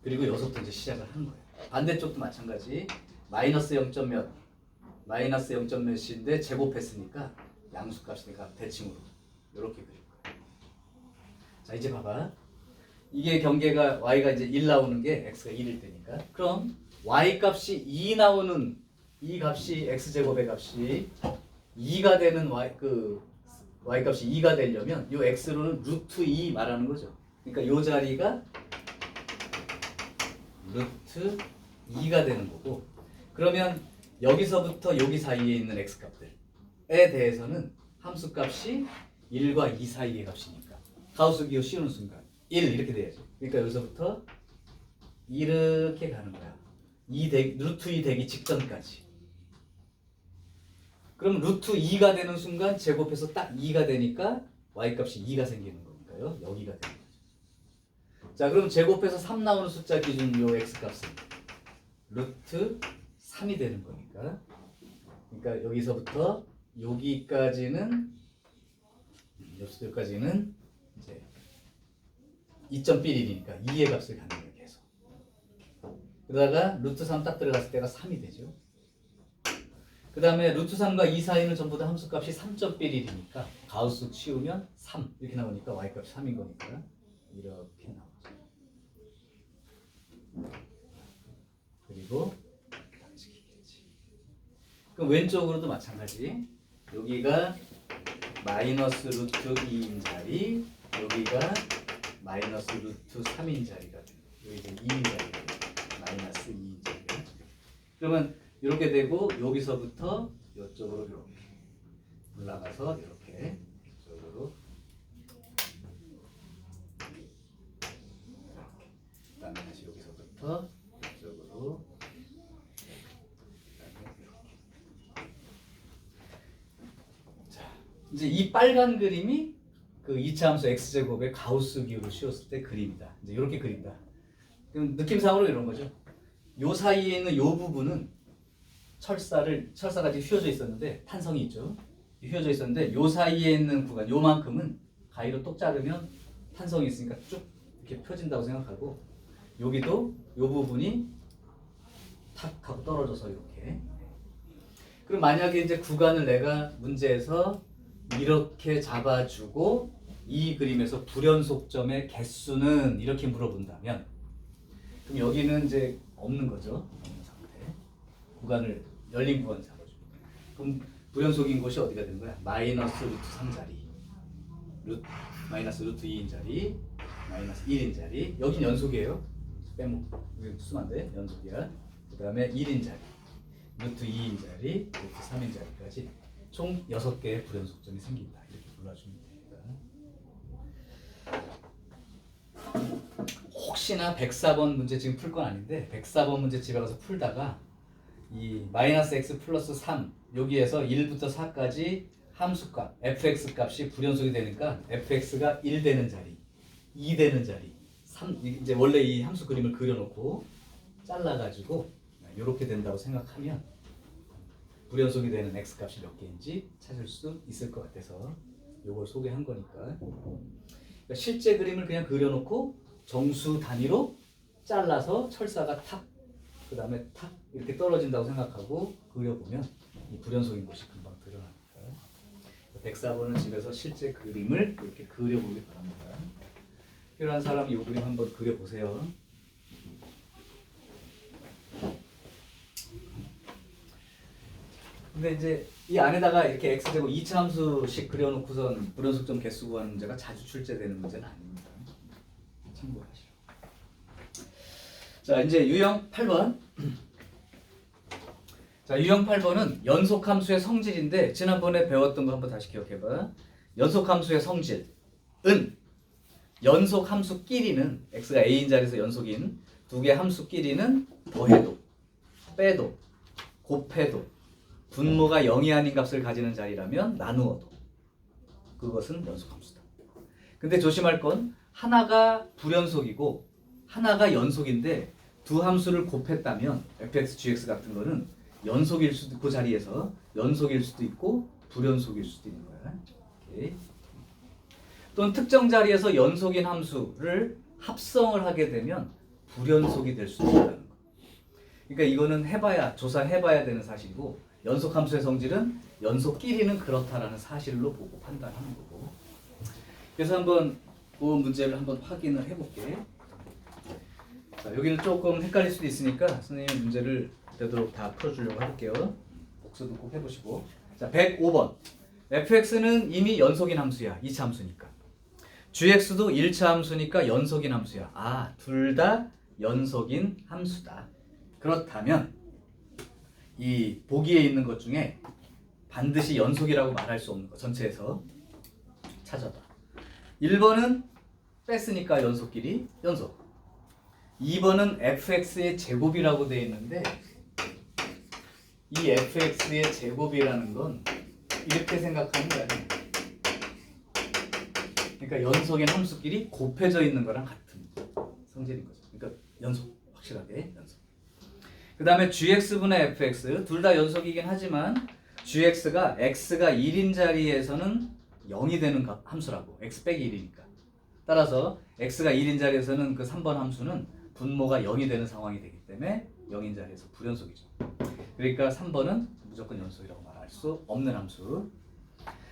그리고 여기서부터 이제 시작을 하는 거예요. 반대쪽도 마찬가지. 마이너스 0. 몇, 마이너스 0. 몇인데 제곱했으니까 양수값이니까 대칭으로 이렇게 그릴 거예요. 자 이제 봐봐. 이게 경계가 y가 이제 1 나오는 게 x가 1일 때니까. 그럼 y 값이 2 나오는 이 값이 x 제곱의 값이 2가 되는 y 값이 2가 되려면 이 x로는 루트 2 말하는 거죠. 그러니까 이 자리가 루트 2가 되는 거고 그러면 여기서부터 여기 사이에 있는 x값들에 대해서는 함수값이 1과 2 사이의 값이니까 가우스 기호 씌우는 순간 1 이렇게 돼야죠. 그러니까 여기서부터 이렇게 가는 거야. 루트 2 되기 직전까지. 그럼 루트 2가 되는 순간 제곱해서 딱 2가 되니까 y값이 2가 생기는 거니까요. 여기가 되는 거죠. 자 그럼 제곱해서 3 나오는 숫자 기준 요 x값은 루트 3이 되는 거니까 그러니까 여기서부터 여기까지는 이제 2.1이니까 2의 값을 갖는 거예요. 계속. 그러다가 루트 3 딱 들어갔을 때가 3이 되죠. 그 다음에 루트 3과 2 사이는 전부 다 함수값이 3.1이니까 가우스 치우면 3 이렇게 나오니까 y값이 3인 거니까 이렇게 나오죠. 그리고 그럼 왼쪽으로도 마찬가지. 여기가 마이너스 루트 2인 자리, 여기가 마이너스 루트 3인 자리가 돼요. 여기 이제 2인 자리가 돼요. 마이너스 2인 자리가. 그러면 이렇게 되고 여기서부터 이쪽으로 이렇게 올라가서 이렇게 이쪽으로 이렇게. 그다음에 다시 여기서부터 이쪽으로. 이제 이 빨간 그림이 그 2차 함수 x제곱의 가우스 기호를 씌웠을 때 그림이다. 이제 이렇게 그린다. 그럼 느낌상으로 이런 거죠. 요 사이에 있는 요 부분은 철사가 지금 휘어져 있었는데 탄성이 있죠. 휘어져 있었는데 요 사이에 있는 구간 요만큼은 가위로 똑 자르면 탄성이 있으니까 쭉 이렇게 펴진다고 생각하고 여기도 요 부분이 탁 하고 떨어져서 이렇게. 그럼 만약에 이제 구간을 내가 문제에서 이렇게 잡아주고 이 그림에서 불연속점의 개수는 이렇게 물어본다면 그럼 여기는 이제 없는 거죠. 없는 상태. 구간을 열린 구간 잡아주고 그럼 불연속인 곳이 어디가 되는 거야? 마이너스 루트 3자리 마이너스 루트 2인 자리 마이너스 1인 자리 여긴 연속이에요. 빼먹고 여기 쓰면 안 돼. 연속이야. 그 다음에 1인 자리 루트 2인 자리 루트 3인 자리까지 총 6개의 불연속점이 생긴다. 이렇게 골라주면 됩니다. 혹시나 104번 문제 지금 풀 건 아닌데 104번 문제 집에 가서 풀다가 이 마이너스 x 플러스 3 여기에서 1부터 4까지 함수값 fx 값이 불연속이 되니까 fx가 1 되는 자리, 2 되는 자리, 3 이제 원래 이 함수 그림을 그려놓고 잘라가지고 이렇게 된다고 생각하면 불연속이 되는 x 값이 몇 개인지 찾을 수 있을 것 같아서 이걸 소개한 거니까. 그러니까 실제 그림을 그냥 그려놓고 정수 단위로 잘라서 철사가 탁, 그 다음에 탁 이렇게 떨어진다고 생각하고 그려보면 이 불연속인 것이 금방 드러납니다. 104번은 집에서 실제 그림을 이렇게 그려보기 바랍니다. 필요한 사람이 이 그림 한번 그려보세요. 근데 이제 이 안에다가 이렇게 x제곱 2차 함수씩 그려놓고선 불연속점 개수 구하는 문제가 자주 출제되는 문제는 아닙니다. 참고하시죠. 자, 이제 유형 8번. 자, 유형 8번은 연속함수의 성질인데 지난번에 배웠던 거 한번 다시 기억해봐. 연속함수의 성질은 연속함수끼리는 x가 a인 자리에서 연속인 두 개 함수끼리는 더해도, 빼도, 곱해도 분모가 0이 아닌 값을 가지는 자리라면 나누어도 그것은 연속함수다. 근데 조심할 건 하나가 불연속이고 하나가 연속인데 두 함수를 곱했다면 fx, gx 같은 거는 연속일 수도 있고 그 자리에서 연속일 수도 있고 불연속일 수도 있는 거야. 오케이. 또는 특정 자리에서 연속인 함수를 합성을 하게 되면 불연속이 될 수도 있다는 거. 그러니까 이거는 해봐야 조사해봐야 되는 사실이고 연속함수의 성질은 연속끼리는 그렇다라는 사실로 보고 판단하는 거고. 그래서 한번 그 문제를 한번 확인을 해볼게. 자, 여기는 조금 헷갈릴 수도 있으니까 선생님의 문제를 되도록 다 풀어주려고 할게요. 복습도 꼭 해보시고. 자, 105번. fx는 이미 연속인 함수야. 2차 함수니까. gx도 1차 함수니까 연속인 함수야. 아, 둘 다 연속인 함수다. 그렇다면 이 보기에 있는 것 중에 반드시 연속이라고 말할 수 없는 거 전체에서 찾아봐. 1번은 뺐으니까 연속끼리 연속. 2번은 fx의 제곱이라고 되어 있는데 이 fx의 제곱이라는 건 이렇게 생각하는 거야. 그러니까 연속인 함수끼리 곱해져 있는 거랑 같은 성질인 거죠. 그러니까 연속, 확실하게 연속. 그 다음에 gx분의 fx 둘 다 연속이긴 하지만 gx가 x가 1인 자리에서는 0이 되는 함수라고. x 빼기 1이니까. 따라서 x가 1인 자리에서는 그 3번 함수는 분모가 0이 되는 상황이 되기 때문에 0인 자리에서 불연속이죠. 그러니까 3번은 무조건 연속이라고 말할 수 없는 함수.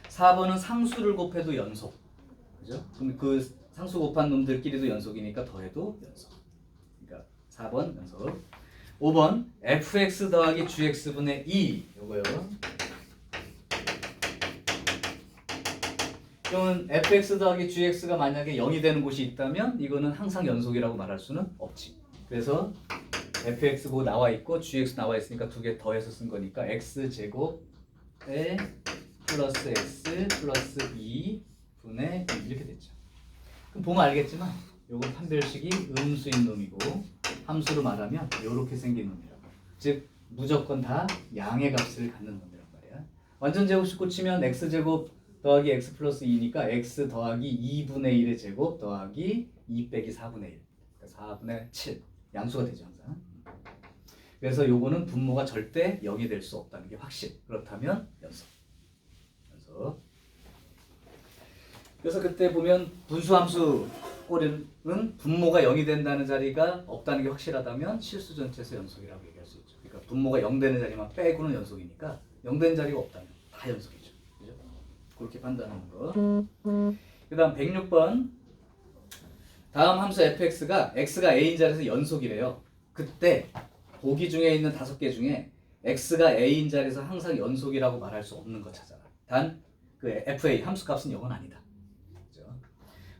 4번은 상수를 곱해도 연속. 그죠? 그럼 그 상수 곱한 놈들끼리도 연속이니까 더해도 연속. 그러니까 4번 연속. 5번 fx 더하기 gx분의 2 요거요. 그러면 fx 더하기 gx가 만약에 0이 되는 곳이 있다면 이거는 항상 연속이라고 말할 수는 없지. 그래서 fx 뭐 나와 있고 gx 나와 있으니까 두 개 더해서 쓴 거니까 x제곱에 플러스 x 플러스 2 분의 1 이렇게 됐죠. 그럼 보면 알겠지만 요건 판별식이 음수인 놈이고 함수로 말하면 이렇게 생긴 놈이라고. 즉 무조건 다 양의 값을 갖는 놈이란 말이야. 완전 제곱식 고치면 x제곱 더하기 x 플러스 2니까 x 더하기 2분의 1의 제곱 더하기 2 빼기 4분의 1. 그러니까 4분의 7. 양수가 되죠 항상. 그래서 요거는 분모가 절대 0이 될 수 없다는 게 확실. 그렇다면 연속. 연속. 그래서 그때 보면 분수함수 꼬리는 분모가 0이 된다는 자리가 없다는 게 확실하다면 실수 전체에서 연속이라고 얘기할 수 있죠. 그러니까 분모가 0 되는 자리만 빼고는 연속이니까 0 되는 자리가 없다면 다 연속이죠. 그죠? 그렇게 판단하는 거. 그 다음 106번. 다음 함수 fx가 x가 a인 자리에서 연속이래요. 그때 보기 중에 있는 5개 중에 x가 a인 자리에서 항상 연속이라고 말할 수 없는 거 찾아라. 단 그 fa 함수값은 0은 아니다. 그죠?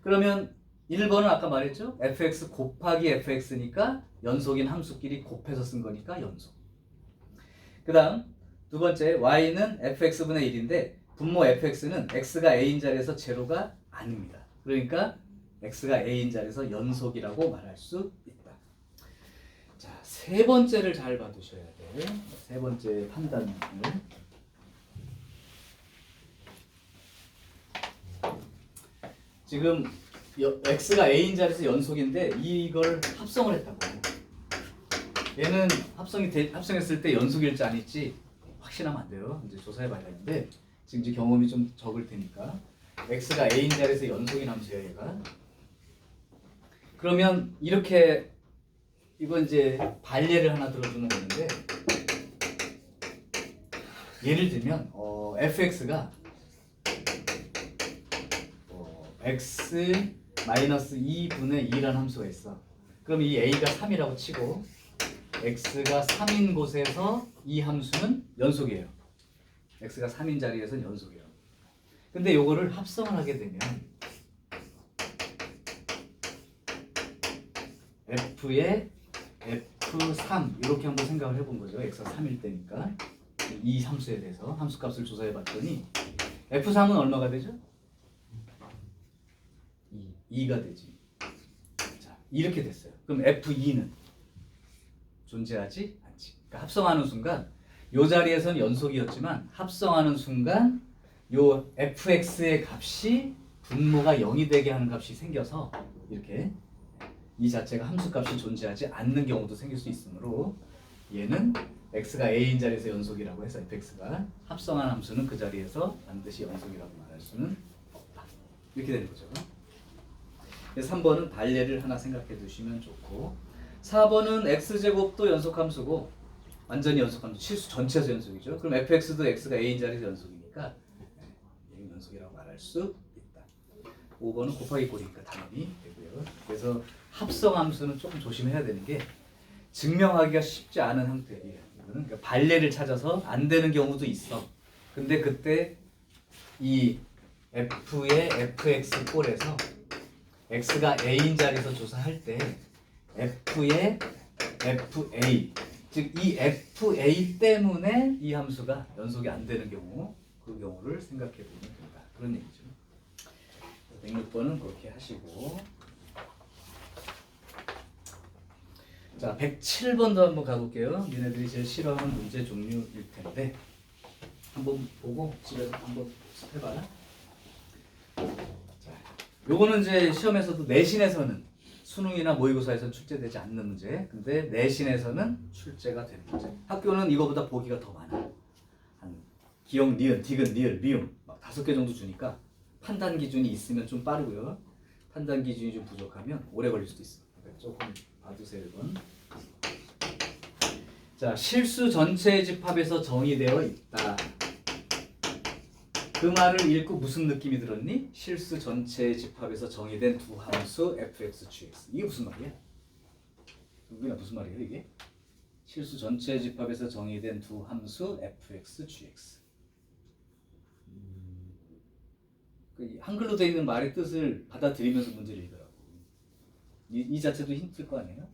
그러면 1번은 아까 말했죠? fx 곱하기 fx니까 연속인 함수끼리 곱해서 쓴 거니까 연속. 그 다음 두 번째 y는 fx분의 1인데 분모 fx는 x가 a인 자리에서 제로가 아닙니다. 그러니까 x가 a인 자리에서 연속이라고 말할 수 있다. 자, 세 번째를 잘 봐두셔야 돼. 세 번째 판단을 지금 x가 a인 자리에서 연속인데 이걸 합성을 했다고. 얘는 합성했을 때 연속일지 아닐지 확신하면 안 돼요. 이제 조사해 봐야 되는데 지금 이제 경험이 좀 적을 테니까 x가 a인 자리에서 연속인 함수예요, 얘가. 그러면 이렇게 이건 이제 발례를 하나 들어주면 되는데 예를 들면 fx가 x 마이너스 2분의 2라는 함수가 있어. 그럼 이 a가 3이라고 치고 x가 3인 곳에서 이 함수는 연속이에요. x가 3인 자리에서는 연속이에요. 근데 요거를 합성을 하게 되면 f의 f3 이렇게 한번 생각을 해본 거죠. x가 3일 때니까 이 함수에 대해서 함수값을 조사해 봤더니 f3은 얼마가 되죠? 2가 되지. 자, 이렇게 됐어요. 그럼 f2는 존재하지 않지. 그러니까 합성하는 순간 요 자리에서는 연속이었지만 합성하는 순간 요 fx의 값이 분모가 0이 되게 하는 값이 생겨서 이렇게 이 자체가 함수값이 존재하지 않는 경우도 생길 수 있으므로 얘는 x가 a인 자리에서 연속이라고 해서 fx가 합성한 함수는 그 자리에서 반드시 연속이라고 말할 수는 없다. 이렇게 되는 거죠. 3번은 발례를 하나 생각해 두시면 좋고 4번은 x제곱도 연속함수고 완전히 연속함수 실수 전체에서 연속이죠. 그럼 fx도 x가 a인 자리에서 연속이니까 얘는 연속이라고 말할 수 있다. 5번은 곱하기 꼴이니까 당연히 되고요. 그래서 합성함수는 조금 조심해야 되는 게 증명하기가 쉽지 않은 형태예요. 이거는 그러니까 발례를 찾아서 안 되는 경우도 있어. 근데 그때 이 f의 fx 꼴에서 x가 a인 자리에서 조사할 때 f의 fa 즉 이 fa 때문에 이 함수가 연속이 안 되는 경우 그 경우를 생각해 보면 된다. 그런 얘기죠. 106번은 그렇게 하시고 자 107번도 한번 가볼게요. 얘네들이 제일 싫어하는 문제 종류일 텐데 한번 보고 집에서 한번 해봐라. 자, 요거는 이제 시험에서도 내신에서는 수능이나 모의고사에서는 출제되지 않는 문제. 근데 내신에서는 출제가 되는 문제. 학교는 이거보다 보기가 더 많아. 한 기역, 니은, 디귿, 리을, 미음 막 5개 정도 주니까 판단 기준이 있으면 좀 빠르고요. 판단 기준이 좀 부족하면 오래 걸릴 수도 있어. 그러니까 조금 봐두세요. 이건. 자, 실수 전체의 집합에서 정의되어 있다. 그 말을 읽고 무슨 느낌이 들었니? 실수 전체의 집합에서 정의된 두 함수 fx, gx. 이게 무슨 말이야? 그게 무슨 말이에요 이게? 실수 전체의 집합에서 정의된 두 함수 fx, gx. 한글로 되어 있는 말의 뜻을 받아들이면서 문제를 읽으라고. 이 자체도 힌트일 거 아니에요?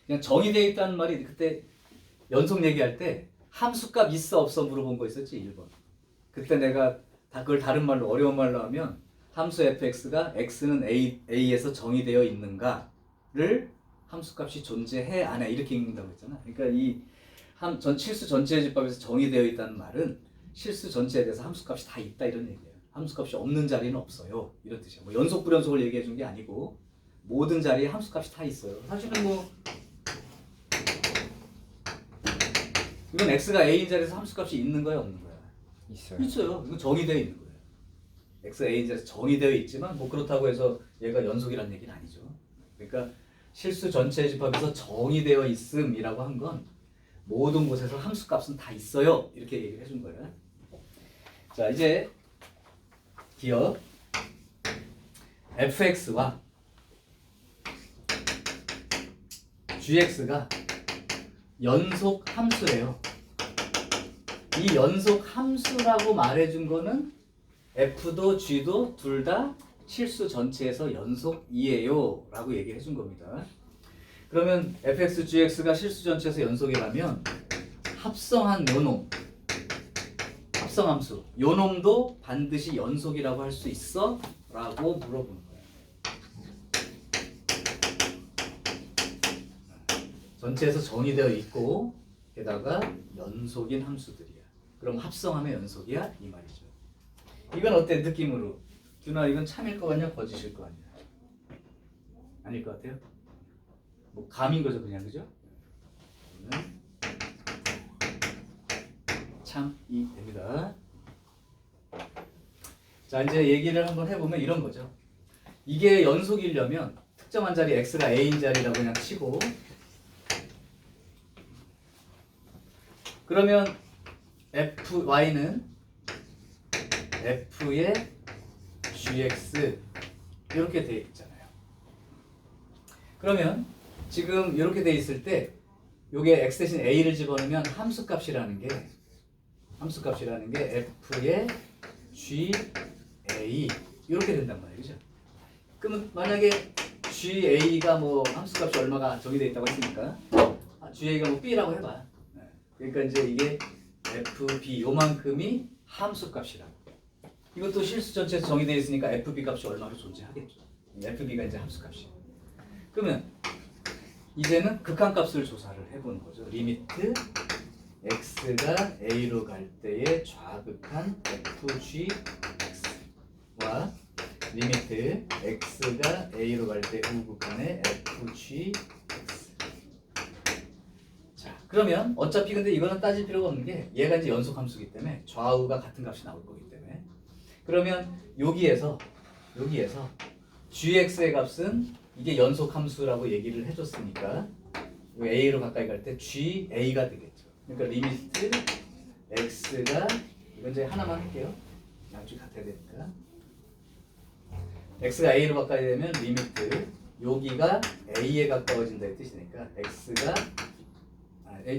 그냥 정의되어 있다는 말이 그때 연속 얘기할 때 함수값 있어 없어 물어본 거 있었지 1번. 그때 내가 그걸 다른 말로 어려운 말로 하면 함수 fx가 x는 a에서 정의되어 있는가를 함수값이 존재해 안 해 이렇게 읽는다고 했잖아. 그러니까 이 실수 전체의 집합에서 정의되어 있다는 말은 실수 전체에 대해서 함수값이 다 있다 이런 얘기예요. 함수값이 없는 자리는 없어요 이런 뜻이야. 뭐 연속 불연속을 얘기해 준 게 아니고 모든 자리에 함수값이 다 있어요. 사실은 뭐 이건 x가 a인 자리에서 함수값이 있는 거야 없는 거야?
있어요.
있어요. 이건 정의되어 있는 거예요. x가 a인 자리에서 정의되어 있지만 뭐 그렇다고 해서 얘가 연속이라는 얘기는 아니죠. 그러니까 실수 전체의 집합에서 정의되어 있음이라고 한 건 모든 곳에서 함수값은 다 있어요 이렇게 얘기를 해준 거예요. 자 이제 기억 fx와 gx가 연속 함수예요. 이 연속 함수라고 말해준 거는 f도 g도 둘 다 실수 전체에서 연속이에요 라고 얘기해 준 겁니다. 그러면 fx, gx가 실수 전체에서 연속이라면 합성한 요놈 합성함수 요놈도 반드시 연속이라고 할 수 있어? 라고 물어보는 거예요. 전체에서 정의되어 있고 게다가 연속인 함수들이야. 그럼 합성하면 연속이야 이 말이죠. 이건 어때 느낌으로? 준아 이건 참일 거 같냐 거짓일 거 같냐? 아닐 것 같아요? 뭐 감인 거죠 그냥 그죠? 참이 됩니다. 자 이제 얘기를 한번 해보면 이런 거죠. 이게 연속이려면 특정한 자리 x가 a인 자리라고 그냥 치고 그러면 fy는 f의 gx 이렇게 돼 있잖아요. 그러면 지금 이렇게 돼 있을 때 요게 x 대신 a를 집어넣으면 함수값이라는 게 f의 g a 이렇게 된단 말이에요. 그죠? 그러면 만약에 GA가 뭐 함수값이 얼마가 정의되어 있다고 했으니까 GA가 뭐 B라고 해봐. 그러니까 이제 이게 FB 요만큼이 함수값이라고. 이것도 실수 전체에서 정의되어 있으니까 FB 값이 얼마로 존재하겠죠. FB가 이제 함수값이에요. 그러면 이제는 극한값을 조사를 해보는 거죠. 리미트 x가 a로 갈 때의 좌극한 fgx와 리미트 x가 a로 갈 때 우극한의 fgx. 자, 그러면 어차피 근데 이거는 따질 필요가 없는 게 얘가 이제 연속 함수이기 때문에 좌우가 같은 값이 나올 거기 때문에 그러면 여기에서 gx의 값은 이게 연속 함수라고 얘기를 해줬으니까 a로 가까이 갈 때 ga가 되겠죠. 그러니까 리미트 x가 이건 이제 하나만 할게요. 양쪽이 같아야 되니까. x가 a로 가까이 되면 리미트 여기가 a에 가까워진다는 뜻이니까 x가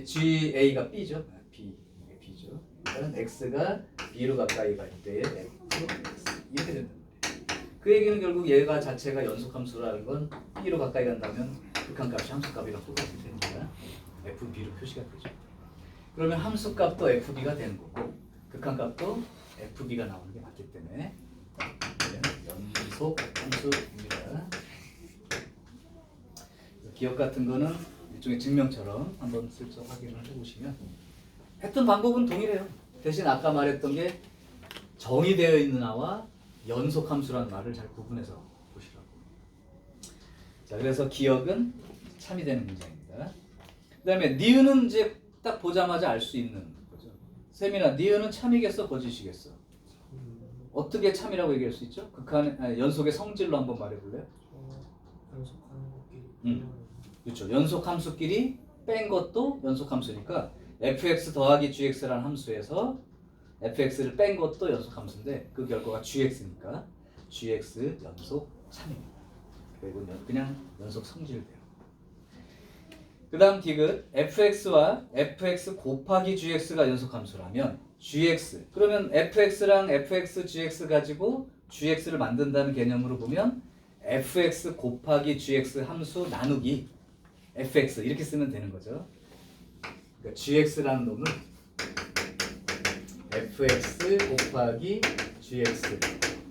ga가 b죠. b 이게 b죠. 그러니까 x가 b로 가까이 갈 때의 f 이렇게 된단 말이에요. 그 얘기는 결국 얘가 자체가 연속함수라는 건 b로 가까이 간다면 극한값이 함수값이랑 똑같이 되니까 fb로 표시가 되죠. 그러면 함수값도 fb가 되는 거고 극한값도 fb가 나오는 게 맞기 때문에 연속 함수입니다. 기억 같은 거는 일종의 증명처럼 한번 슬쩍 확인을 해보시면 했던 방법은 동일해요. 대신 아까 말했던 게 정의되어 있는 아와 연속 함수라는 말을 잘 구분해서 보시라고. 자, 그래서 기억은 참이 되는 문장입니다. 그 다음에 니은은 이제 딱 보자마자 알 수 있는 거죠. 세민아, 니은은 참이겠어 거짓이겠어? 어떻게 참이라고 얘기할 수 있죠? 연속의 성질로 한번 말해볼래요? 그렇죠. 연속 함수끼리 뺀 것도 연속 함수니까 fx 더하기 gx라는 함수에서 fx를 뺀 것도 연속 함수인데 그 결과가 gx니까 gx 연속 참입니다. 그리고 그냥 연속 성질대로. 그 다음 디귿 fx와 fx 곱하기 gx가 연속 함수라면 gx 그러면 fx랑 fx gx 가지고 gx를 만든다는 개념으로 보면 fx 곱하기 gx 함수 나누기 fx 이렇게 쓰면 되는 거죠. 그러니까 gx라는 놈을 fx 곱하기 gx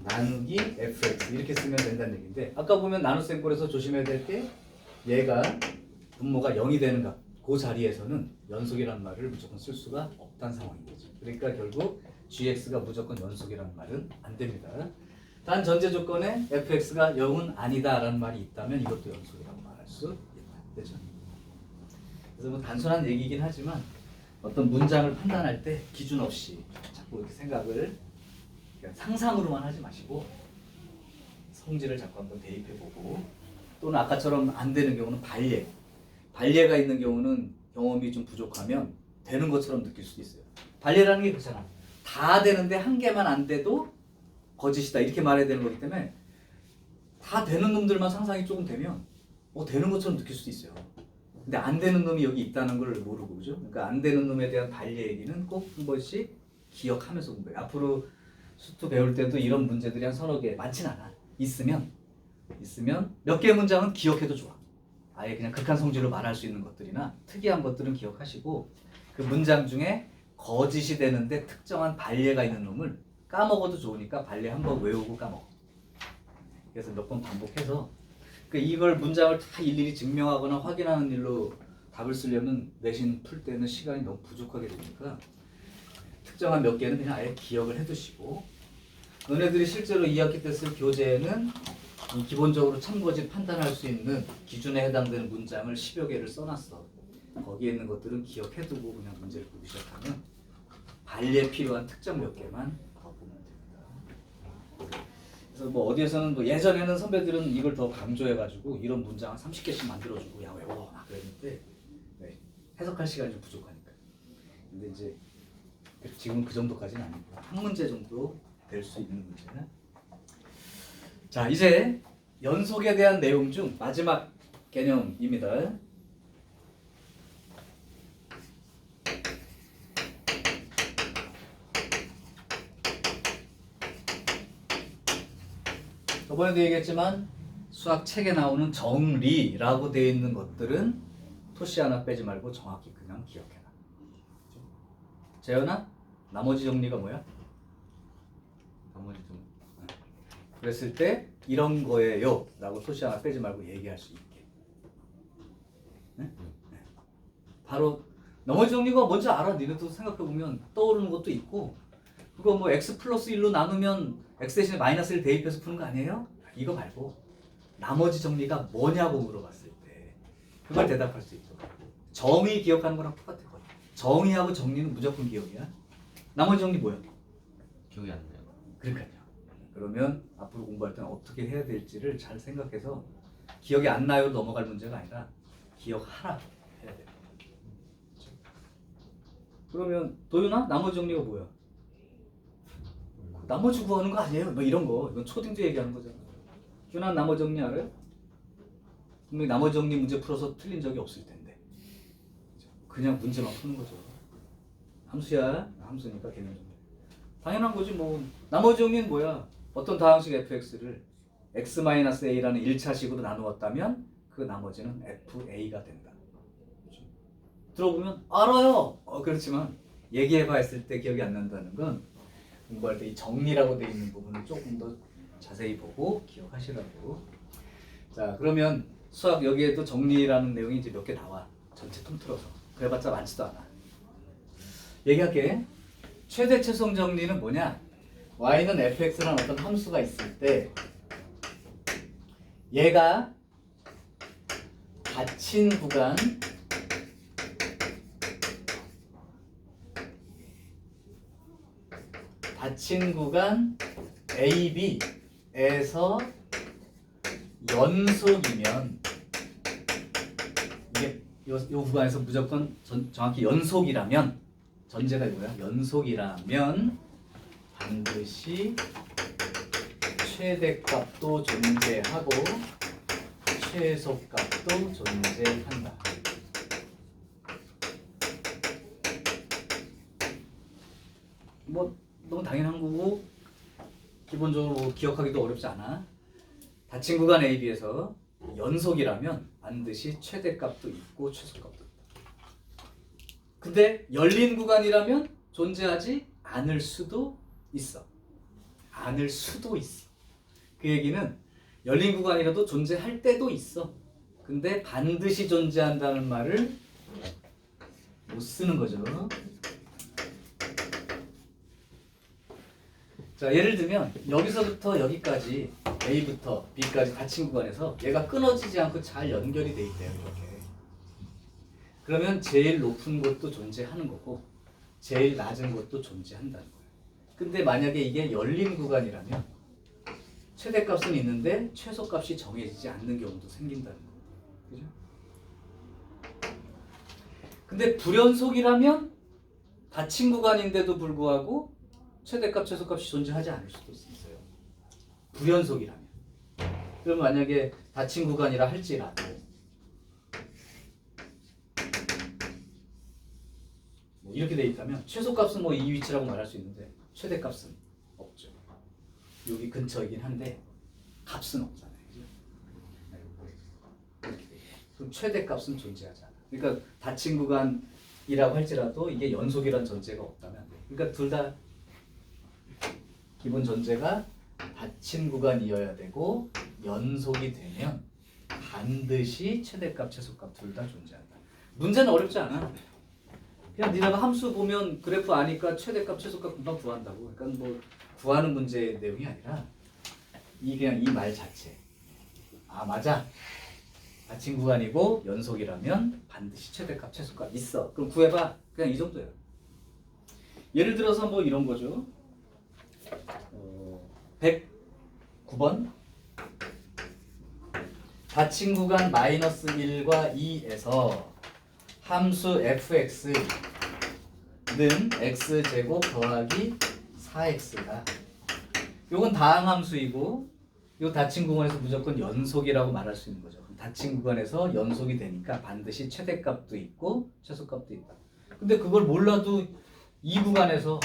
나누기 fx 이렇게 쓰면 된다는 얘기인데 아까 보면 나눗셈 꼴에서 조심해야 될 게 얘가 분모가 0이 되는 값, 그 자리에서는 연속이라는 말을 무조건 쓸 수가 없다는 상황인 거죠. 그러니까 결국 gx가 무조건 연속이라는 말은 안 됩니다. 단 전제 조건에 fx가 0은 아니다라는 말이 있다면 이것도 연속이라고 말할 수 있다. 되죠? 그래서 뭐 단순한 얘기긴 하지만 어떤 문장을 판단할 때 기준 없이 자꾸 이렇게 생각을 그냥 상상으로만 하지 마시고 성질을 자꾸 한번 대입해보고 또는 아까처럼 안 되는 경우는 발예가 있는 경우는 경험이 좀 부족하면 되는 것처럼 느낄 수도 있어요. 발예라는 게 그렇잖아. 다 되는데 한 개만 안 돼도 거짓이다 이렇게 말해야 되는 거기 때문에 다 되는 놈들만 상상이 조금 되면 되는 것처럼 느낄 수도 있어요. 근데 안 되는 놈이 여기 있다는 걸 모르고 그죠? 그러니까 안 되는 놈에 대한 발예 얘기는 꼭 한 번씩 기억하면서 공부해요. 앞으로 수투 배울 때도 이런 문제들이 한 서너 개 많진 않아. 있으면 몇 개의 문장은 기억해도 좋아. 아예 그냥 극한 성질로 말할 수 있는 것들이나 특이한 것들은 기억하시고 그 문장 중에 거짓이 되는데 특정한 발예가 있는 놈을 까먹어도 좋으니까 발예 한번 외우고 까먹어. 그래서 몇 번 반복해서 이걸 문장을 다 일일이 증명하거나 확인하는 일로 답을 쓰려면 내신 풀 때는 시간이 너무 부족하게 되니까 특정한 몇 개는 그냥 아예 기억을 해두시고, 너네들이 실제로 2학기 때 쓸 교재에는 이 기본적으로 참고지 판단할 수 있는 기준에 해당되는 문장을 10여 개를 써놨어. 거기에 있는 것들은 기억해두고 그냥 문제를 보기 시작하면 발리에 필요한 특정 몇 개만 더 보면 됩니다. 그래서 뭐 어디에서는 뭐 예전에는 선배들은 이걸 더 강조해가지고 이런 문장 한 30개씩 만들어주고 야 외워 막 그랬는데 네, 해석할 시간이 좀 부족하니까. 근데 이제 지금은 그 정도까지는 아니고 한 문제 정도 될 수 있는 문제는. 자, 이제 연속에 대한 내용 중 마지막 개념입니다. 저번에도 얘기했지만 수학 책에 나오는 정리라고 되어 있는 것들은 토시 하나 빼지 말고 정확히 그냥 기억해놔. 재현아, 나머지 정리가 뭐야?
나머지 좀
그랬을 때 이런 거예요 라고 토시 하나 빼지 말고 얘기할 수 있게. 네? 네. 바로 나머지 정리가 뭔지 알아. 니네도 생각해보면 떠오르는 것도 있고, 그거 뭐 x 플러스 1로 나누면 x 대신에 마이너스 1 대입해서 푸는 거 아니에요? 이거 말고 나머지 정리가 뭐냐고 물어봤을 때 그걸 대답할 수 있죠. 정의 기억하는 거랑 똑같아. 정의하고 정리는 무조건 기억이야. 나머지 정리 뭐야?
기억이 안 나요.
그러니까요. 그러면 앞으로 공부할 때는 어떻게 해야 될지를 잘 생각해서 기억이 안 나요 넘어갈 문제가 아니라 기억하라 해야 돼요. 그러면 도윤아, 나머지 정리가 뭐야? 나머지 구하는 거 아니에요? 뭐 이런 거. 이건 초딩도 얘기하는 거잖아. 규난 나머지 정리 알아요? 분명히 나머지 정리 문제 풀어서 틀린 적이 없을 텐데. 그냥 문제만 푸는 거죠. 함수야. 함수니까 개념 정리. 당연한 거지 뭐. 나머지 정리는 뭐야? 어떤 다항식 fx를 x-a라는 1차식으로 나누었다면 그 나머지는 fa가 된다. 들어보면 알아요. 그렇지만 얘기해봐 했을 때 기억이 안 난다는 건 공부할 때 이 정리라고 되어 있는 부분을 조금 더 자세히 보고 기억하시라고. 자, 그러면 수학 여기에도 정리라는 내용이 이제 몇 개 나와. 전체 통틀어서. 그래봤자 많지도 않아. 얘기할게. 최대 최소 정리는 뭐냐? y는 fx라는 어떤 함수가 있을 때 얘가 닫힌 구간 AB에서 연속이면, 이게 요 구간에서 무조건 정확히 연속이라면, 전제가 뭐야? 연속이라면 반드시 최대값도 존재하고 최소값도 존재한다. 뭐 너무 당연한 거고 기본적으로 기억하기도 어렵지 않아. 닫힌 구간 AB에서 연속이라면 반드시 최대값도 있고 최소값도 있다. 근데 열린 구간이라면 존재하지 않을 수도 있어. 않을 수도 있어. 그 얘기는 열린 구간이라도 존재할 때도 있어. 근데 반드시 존재한다는 말을 못 쓰는 거죠. 자, 예를 들면 여기서부터 여기까지 A부터 B까지 닫힌 구간에서 얘가 끊어지지 않고 잘 연결이 돼 있대요. 이렇게. 그러면 제일 높은 곳도 존재하는 거고 제일 낮은 곳도 존재한다는 거예요. 근데 만약에 이게 열린 구간이라면 최대값은 있는데 최소값이 정해지지 않는 경우도 생긴다는 거예요. 그죠? 근데 불연속이라면 닫힌 구간인데도 불구하고 최대값, 최소값이 존재하지 않을 수도 있어요. 불연속이라면. 그럼 만약에 닫힌 구간이라 할지라도 뭐 이렇게 돼 있다면 최소값은 뭐 이 위치라고 말할 수 있는데 최대값은 없죠. 여기 근처이긴 한데 값은 없잖아요. 그럼 최대값은 존재하지 않아. 그러니까 닫힌 구간이라고 할지라도 이게 연속이란 전제가 없다면 안 돼. 그러니까 둘 다 기본 전제가 닫힌 구간이어야 되고 연속이 되면 반드시 최대값, 최소값 둘 다 존재한다. 문제는 어렵지 않아. 그냥 니네가 함수 보면 그래프 아니까 최대값, 최소값 금방 구한다고. 그러니까 뭐 구하는 문제의 내용이 아니라 그냥 이 말 자체. 아 맞아. 닫힌 구간이고 연속이라면 반드시 최대값, 최소값 있어. 그럼 구해봐. 그냥 이 정도예요. 예를 들어서 뭐 이런 거죠. 109번 닫힌 구간 마이너스 1과 2에서 함수 fx는 x제곱 더하기 4x가 요건 다항함수이고 요 닫힌 구간에서 무조건 연속이라고 말할 수 있는 거죠. 닫힌 구간에서 연속이 되니까 반드시 최대값도 있고 최소값도 있다. 근데 그걸 몰라도 이 구간에서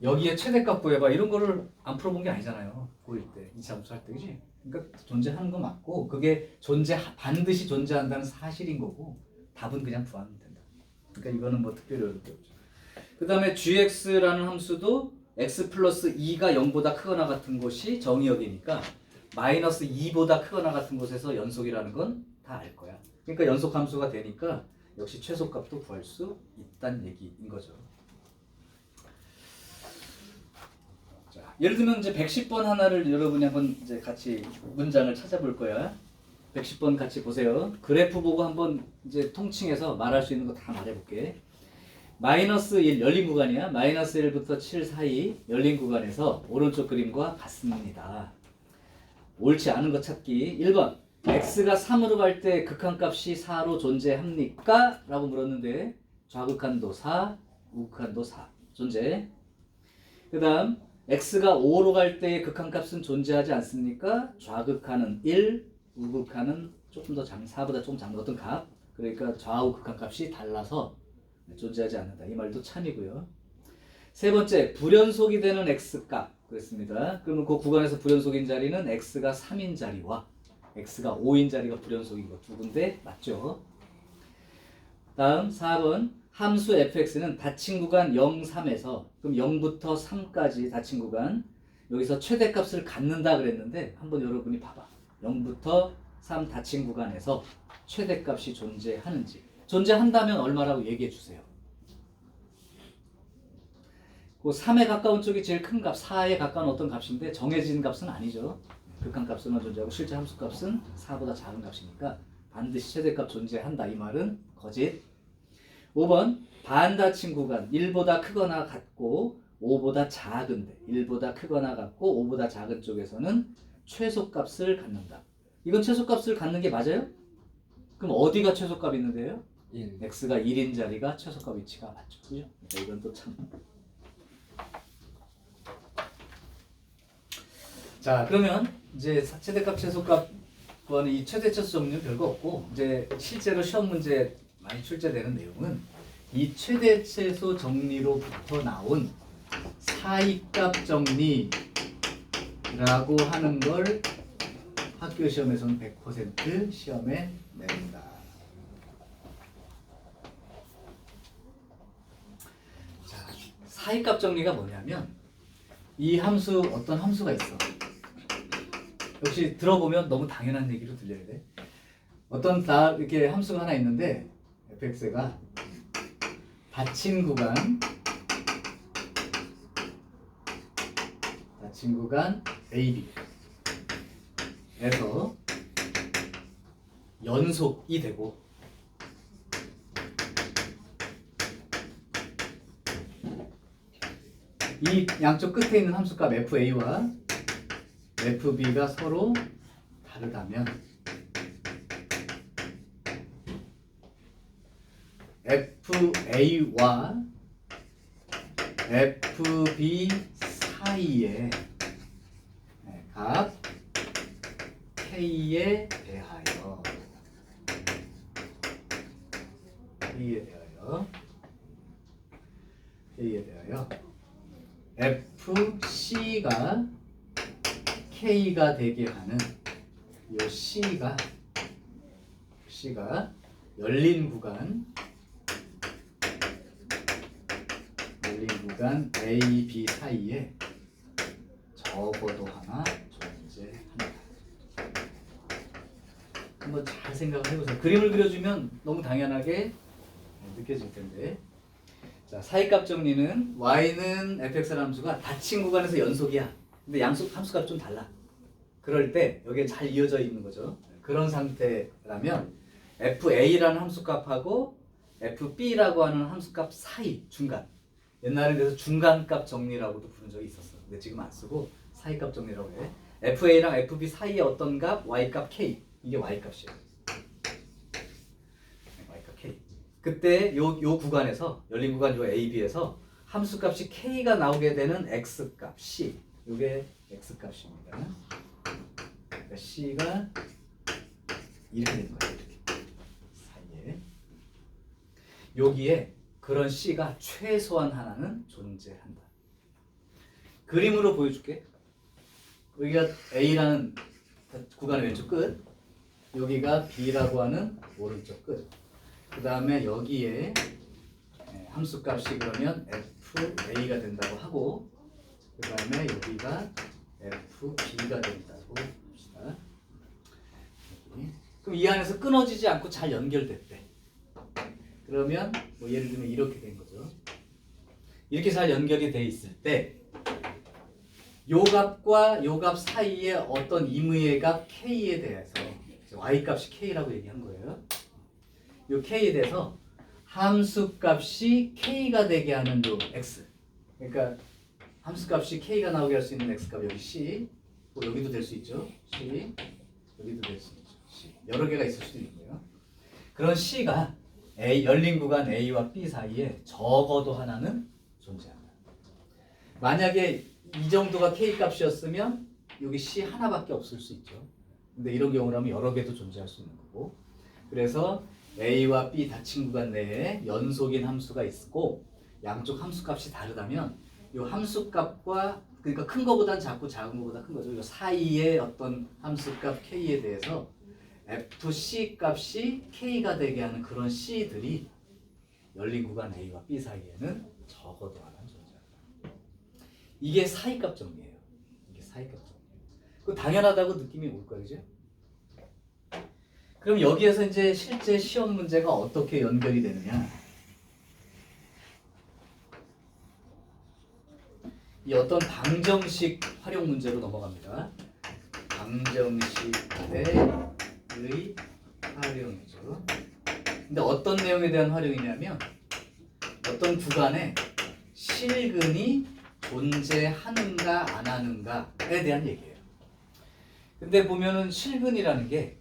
여기에 최대값 구해봐 이런 거를 안 풀어본 게 아니잖아요. 고1 때 2차 함수 할 때 그지? 그러니까 존재하는 거 맞고 그게 반드시 존재한다는 사실인 거고 답은 그냥 구하면 된다. 그러니까 이거는 뭐 특별히 어려울 게 없죠. 그 다음에 gx라는 함수도 x 플러스 2가 0보다 크거나 같은 곳이 정의역이니까 마이너스 2보다 크거나 같은 곳에서 연속이라는 건 다 알 거야. 그러니까 연속 함수가 되니까 역시 최소값도 구할 수 있다는 얘기인 거죠. 자, 예를 들면 이제 110번 하나를 여러분이 한번 이제 같이 문장을 찾아볼 거야. 110번 같이 보세요. 그래프 보고 한번 이제 통칭해서 말할 수 있는 거 다 말해볼게. 마이너스 1 열린 구간이야. 마이너스 1부터 7 사이 열린 구간에서 오른쪽 그림과 같습니다. 옳지 않은 거 찾기. 1번 x가 3으로 갈 때 극한값이 4로 존재합니까? 라고 물었는데 좌극한도 4, 우극한도 4 존재. 그 다음 x가 5로 갈 때의 극한값은 존재하지 않습니까? 좌극한은 1, 우극한은 조금 더 작은 4보다 조금 작은 어떤 값. 그러니까 좌우 극한값이 달라서 존재하지 않는다. 이 말도 참이고요. 세 번째, 불연속이 되는 x값 그랬습니다. 그러면 그 구간에서 불연속인 자리는 x가 3인 자리와 x가 5인 자리가 불연속인 거 두 군데 맞죠? 다음 4번 함수 fx는 닫힌 구간 0, 3에서 그럼 0부터 3까지 닫힌 구간 여기서 최대값을 갖는다 그랬는데 한번 여러분이 봐봐. 0부터 3 닫힌 구간에서 최대값이 존재하는지 존재한다면 얼마라고 얘기해 주세요. 그 3에 가까운 쪽이 제일 큰 값, 4에 가까운 어떤 값인데 정해진 값은 아니죠. 극한값은 존재하고 실제 함수값은 4보다 작은 값이니까 반드시 최대값 존재한다. 이 말은 거짓. 5번 반닫힌 구간 1보다 크거나 같고 5보다 작은데 1보다 크거나 같고 5보다 작은 쪽에서는 최소값을 갖는다. 이건 최소값을 갖는 게 맞아요? 그럼 어디가 최소값이 있는데요?
1.
x가 1인 자리가 최소값 위치가 맞죠. 그죠? 그러니까 이건 또 참. 자, 그러면 이제 최대값, 최소값은 이 최대 최소 정리는 별거 없고 이제 실제로 시험 문제 많이 출제되는 내용은 이 최대 최소 정리로부터 나온 사이값 정리라고 하는 걸 학교 시험에서는 100% 시험에 냅니다. 자, 사이값 정리가 뭐냐면 이 함수 어떤 함수가 있어. 역시 들어보면 너무 당연한 얘기로 들려야 돼. 어떤 이렇게 함수가 하나 있는데 fx가 닫힌 구간 AB에서 연속이 되고 이 양쪽 끝에 있는 함수값 FA와 FB가 서로 다르다면 FA와 FB 사이의 값 K에 대하여 FC가 K가 되게 하는 이 C가 열린 구간 A, B 사이에 적어도 하나 존재한다. 한번 잘 생각을 해보세요. 그림을 그려주면 너무 당연하게 느껴질 텐데. 자, 사이값 정리는 y는 fx라는 함수가 닫힌 구간에서 연속이야. 근데 양수 함수값 좀 달라. 그럴 때 여기에 잘 이어져 있는 거죠. 그런 상태라면 fa라는 함수값하고 fb라고 하는 함수값 사이 중간. 옛날에 그래서 중간값 정리라고도 부른 적이 있었어. 근데 지금 안 쓰고 사이값 정리라고 해. fa랑 fb 사이에 어떤 값, y값 k. 이게 y값이에요. y값 k. 그때 요 구간에서 열린 구간 요 AB에서 함수값이 k가 나오게 되는 x값 c. 요게 x값입니다. 그러니까 c가 이렇게 되는 거예요. 이렇게 사이에. 여기에 그런 c가 최소한 하나는 존재한다. 그림으로 보여줄게. 여기가 a라는 구간의 왼쪽 끝, 여기가 b라고 하는 오른쪽 끝. 그 다음에 여기에 함수값이 그러면 fa가 된다고 하고, 그 다음에 여기가 fb가 된다고 합시다. 여기. 그럼 이 안에서 끊어지지 않고 잘 연결됐대. 그러면 뭐 예를 들면 이렇게 된 거죠. 이렇게 잘 연결이 돼 있을 때 요 값과 요 값 사이에 어떤 임의의 값 k에 대해서 y값이 k라고 얘기한 거예요. 요 k에 대해서 함수값이 k가 되게 하는 요 x. 그러니까 함수값이 k가 나오게 할 수 있는 x값 여기 c, 뭐 여기도 될 수 있죠. c, 여기도 될 수 있죠. c. 여러 개가 있을 수도 있고요. 그런 c가 A, 열린 구간 A와 B 사이에 적어도 하나는 존재한다. 만약에 이 정도가 K 값이었으면 여기 C 하나밖에 없을 수 있죠. 근데 이런 경우라면 여러 개도 존재할 수 있는 거고. 그래서 A와 B 닫힌 구간 내에 연속인 함수가 있고 양쪽 함수값이 다르다면 이 함수값과 그러니까 큰 거보단 작고 작은 거보다 큰 거죠. 이 사이에 어떤 함수값 K에 대해서 FC 값이 K가 되게 하는 그런 C들이 열린 구간 A와 B 사이에는 적어도 하나 존재한다. 이게 사이값 정리예요. 이게 사이값 정리. 그 당연하다고 느낌이 올 거예요, 그죠? 그럼 여기에서 이제 실제 시험 문제가 어떻게 연결이 되느냐? 이 어떤 방정식 활용 문제로 넘어갑니다. 방정식의 활용이죠. 근데 어떤 내용에 대한 활용이냐면 어떤 구간에 실근이 존재하는가 안 하는가에 대한 얘기예요. 근데 보면은 실근이라는 게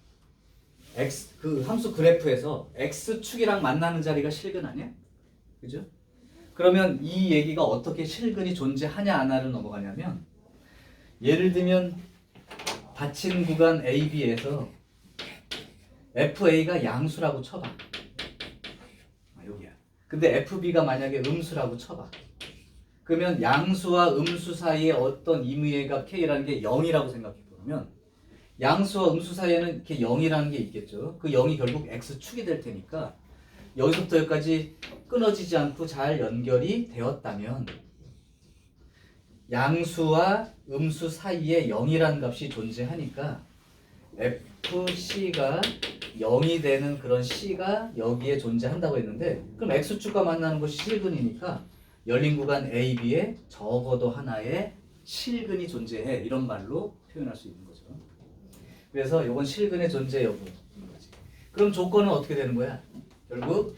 x 그 함수 그래프에서 x축이랑 만나는 자리가 실근 아니야? 그죠? 그러면 이 얘기가 어떻게 실근이 존재하냐 안 하냐로 넘어가냐면 예를 들면 닫힌 구간 AB에서 FA가 양수라고 쳐봐. 여기야. 근데 FB가 만약에 음수라고 쳐봐. 그러면 양수와 음수 사이에 어떤 임의의 값 K라는 게 0이라고 생각해 보면 양수와 음수 사이에는 이렇게 0이라는 게 있겠죠. 그 0이 결국 X축이 될 테니까 여기서부터 여기까지 끊어지지 않고 잘 연결이 되었다면 양수와 음수 사이에 0이라는 값이 존재하니까 FC가 0이 되는 그런 C가 여기에 존재한다고 했는데 그럼 X축과 만나는 것이 실근이니까 열린 구간 AB에 적어도 하나의 실근이 존재해 이런 말로 표현할 수 있는 거죠. 그래서 이건 실근의 존재 여부인 거지. 그럼 조건은 어떻게 되는 거야? 결국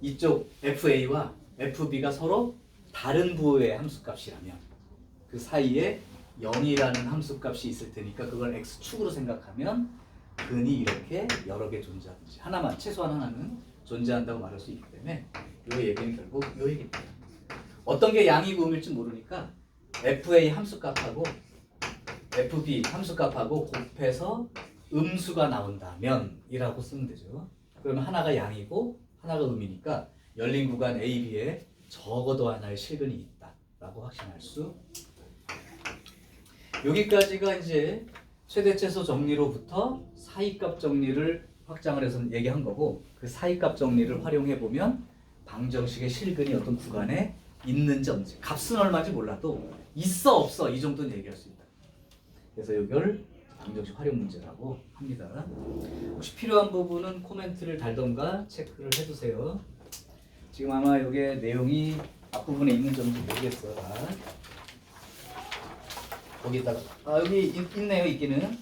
이쪽 FA와 FB가 서로 다른 부호의 함수값이라면 그 사이에 0이라는 함수값이 있을 테니까 그걸 X축으로 생각하면 근이 이렇게 여러 개 존재하든지 하나만 최소한 하나는 존재한다고 말할 수 있기 때문에 이 얘기는 결국 이 얘기입니다. 어떤 게 양이고 음일지 모르니까 FA 함수값하고 FB 함수값하고 곱해서 음수가 나온다면 이라고 쓰면 되죠. 그러면 하나가 양이고 하나가 음이니까 열린 구간 AB에 적어도 하나의 실근이 있다라고 확신할 수 있다. 여기까지가 이제 최대최소 정리로부터 사이값 정리를 확장을 해서 얘기한 거고 그 사이값 정리를 활용해 보면 방정식의 실근이 어떤 구간에 있는지 없는지 값은 얼마인지 몰라도 있어 없어 이 정도는 얘기할 수 있다. 그래서 이걸 방정식 활용 문제라고 합니다. 혹시 필요한 부분은 코멘트를 달던가 체크를 해두세요. 지금 아마 이게 내용이 앞부분에 있는 점인지 모르겠어요. 거기다가 여기 있네요. 있기는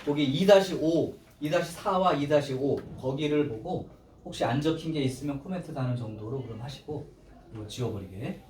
거기 2-5, 2-4와 2-5 거기를 보고 혹시 안 적힌 게 있으면 코멘트 다는 정도로 그럼 하시고 이거 지워버리게.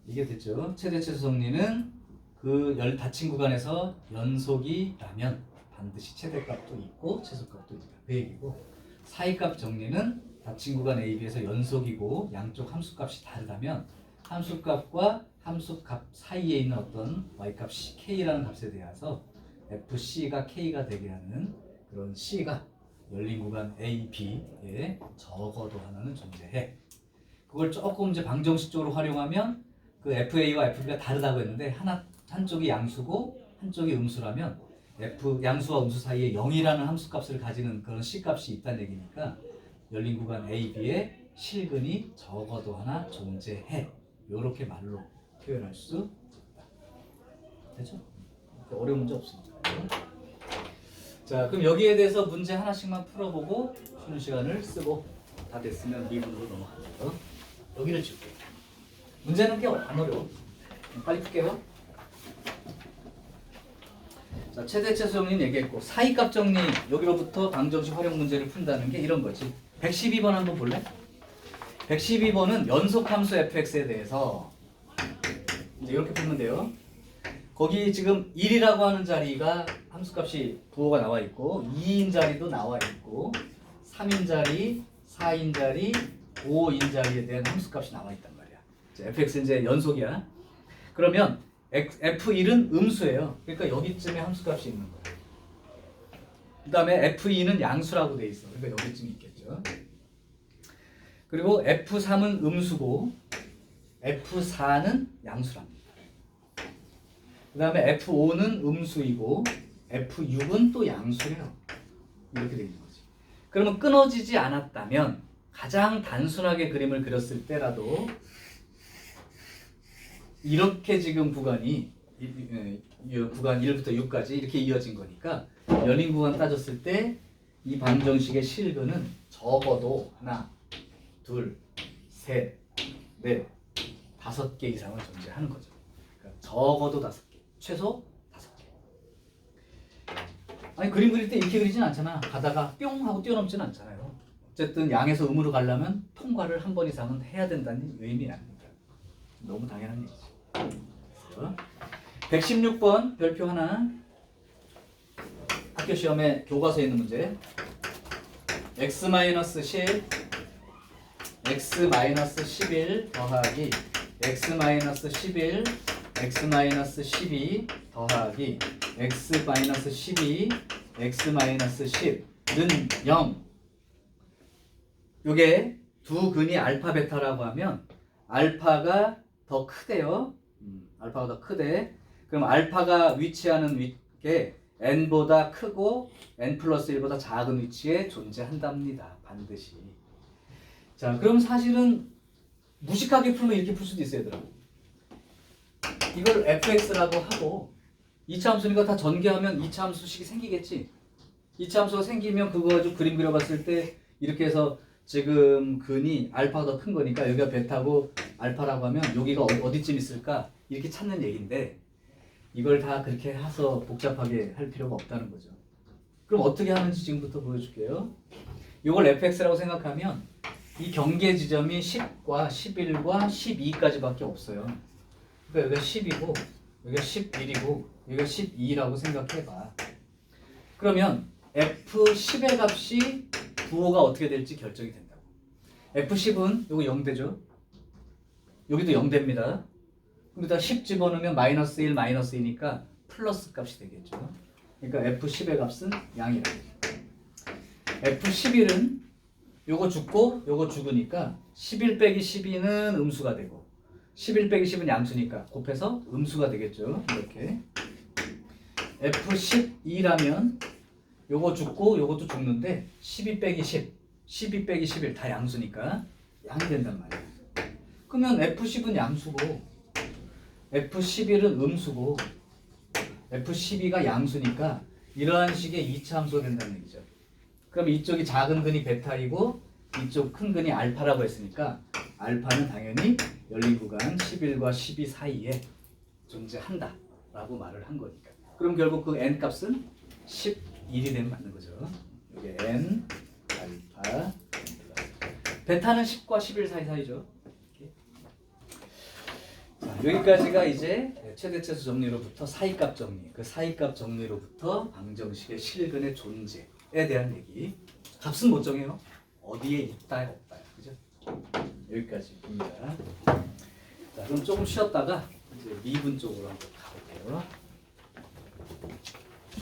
이게 됐죠. 최대치수 정리는 그 닫힌 구간에서 연속이라면 반드시 최대값도 있고 최소값도 있다. 그 얘기고, 사이값 정리는 닫힌 구간 AB에서 연속이고 양쪽 함수값이 다르다면 함수값과 함수값 사이에 있는 어떤 y값 k라는 값에 대해서 fc가 k가 되게 하는 그런 c가 열린 구간 A, B에 적어도 하나는 존재해. 그걸 조금 이제 방정식적으로 활용하면 그 FA와 FB가 다르다고 했는데 한쪽이 양수고 한쪽이 음수라면 양수와 음수 사이에 0이라는 함수값을 가지는 그런 C값이 있다는 얘기니까 열린 구간 A, B에 실근이 적어도 하나 존재해. 이렇게 말로 표현할 수 있다. 됐죠? 어려운 문제 없습니다. 자, 그럼 여기에 대해서 문제 하나씩만 풀어보고 쉬는 시간을 쓰고 다 됐으면 미분으로 넘어가죠. 여기를 줄게요. 문제는 꽤 안 어려워. 빨리 풀게요. 자, 최대치수 정리는 얘기했고, 사이값 정리, 여기로부터 방정식 활용 문제를 푼다는 게 이런 거지. 112번 한번 볼래? 112번은 연속함수 fx에 대해서 이제 이렇게 풀면 돼요. 거기 지금 1이라고 하는 자리가 함수값이 부호가 나와 있고 2인 자리도 나와 있고 3인 자리, 4인 자리, 5인 자리에 대한 함수값이 나와 있단 말이야. fx는 이제 연속이야. 그러면 f1은 음수예요. 그러니까 여기쯤에 함수값이 있는 거야. 그 다음에 f2는 양수라고 돼 있어. 그러니까 여기쯤 있겠죠. 그리고 f3은 음수고 f4는 양수랍니다. 그 다음에 f5는 음수이고 f6은 또 양수예요. 이렇게 되어 있는 거지. 그러면 끊어지지 않았다면 가장 단순하게 그림을 그렸을 때라도 이렇게 지금 구간이 구간 1부터 6까지 이렇게 이어진 거니까 열린 구간 따졌을 때 이 방정식의 실근은 적어도 하나, 둘, 셋, 넷, 5개 이상은 존재하는 거죠. 그러니까 적어도 5개, 최소 5개. 아니 그림 그릴 때 이렇게 그리진 않잖아. 가다가 뿅 하고 뛰어넘지는 않잖아요. 어쨌든 양에서 음으로 가려면 통과를 한 번 이상은 해야 된다는 의미 아닙니까? 너무 당연한 얘기죠. 116번 별표 하나. 학교 시험에 교과서에 있는 문제. x-10 x-11 더하기 x-11 x-12 더하기 x-12 x-10는 0. 요게 두 근이 알파 베타라고 하면 알파가 더 크대요. 알파가 더 크대. 그럼 알파가 위치하는 게 n보다 크고 n 플러스 1보다 작은 위치에 존재한답니다. 반드시. 자, 그럼 사실은 무식하게 풀면 이렇게 풀 수도 있어요, 얘들아. 이걸 fx라고 하고 2차 함수니까 다 전개하면 2차 함수식이 생기겠지. 2차 함수가 생기면 그거 가지고 그림 그려봤을 때 이렇게 해서 지금 근이 알파가 더 큰 거니까 여기가 베타고 알파라고 하면 여기가 어디쯤 있을까 이렇게 찾는 얘기인데 이걸 다 그렇게 해서 복잡하게 할 필요가 없다는 거죠. 그럼 어떻게 하는지 지금부터 보여줄게요. 이걸 fx라고 생각하면 이 경계 지점이 10과 11과 12까지밖에 없어요. 그러니까 여기가 10이고 여기가 11이고 여기가 12라고 생각해봐. 그러면 f10의 값이 부호가 어떻게 될지 결정이 된다고. f10은 요거 0되죠. 여기도 0됩니다. 그럼 일단 10 집어넣으면 마이너스 1, 마이너스 2니까 플러스 값이 되겠죠. 그러니까 f10의 값은 양이라고. f11은 요거 죽고 요거 죽으니까 11 빼기 12는 음수가 되고 11 빼기 10은 양수니까 곱해서 음수가 되겠죠. 이렇게. f12라면 요거 죽고 요것도 죽는데 12 빼기 10, 12 빼기 11 다 양수니까 양이 된단 말이에요. 그러면 f10은 양수고 F11은 음수고 F12가 양수니까 이러한 식의 이차함수가 된다는 얘기죠. 그럼 이쪽이 작은 근이 베타이고 이쪽 큰 근이 알파라고 했으니까 알파는 당연히 열린 구간 11과 12 사이에 존재한다 라고 말을 한 거니까. 그럼 결국 그 n 값은 11이 되면 맞는 거죠. 이게 n 알파 베타는 10과 11 사이죠. 자, 여기까지가 이제 최대차수 정리로부터 사이값 정리, 그 사이값 정리로부터 방정식의 실근의 존재에 대한 얘기. 값은 못 정해요. 어디에 있다 없다, 그죠? 여기까지입니다. 자, 그럼 조금 쉬었다가 이제 미분 쪽으로 한번 가볼게요.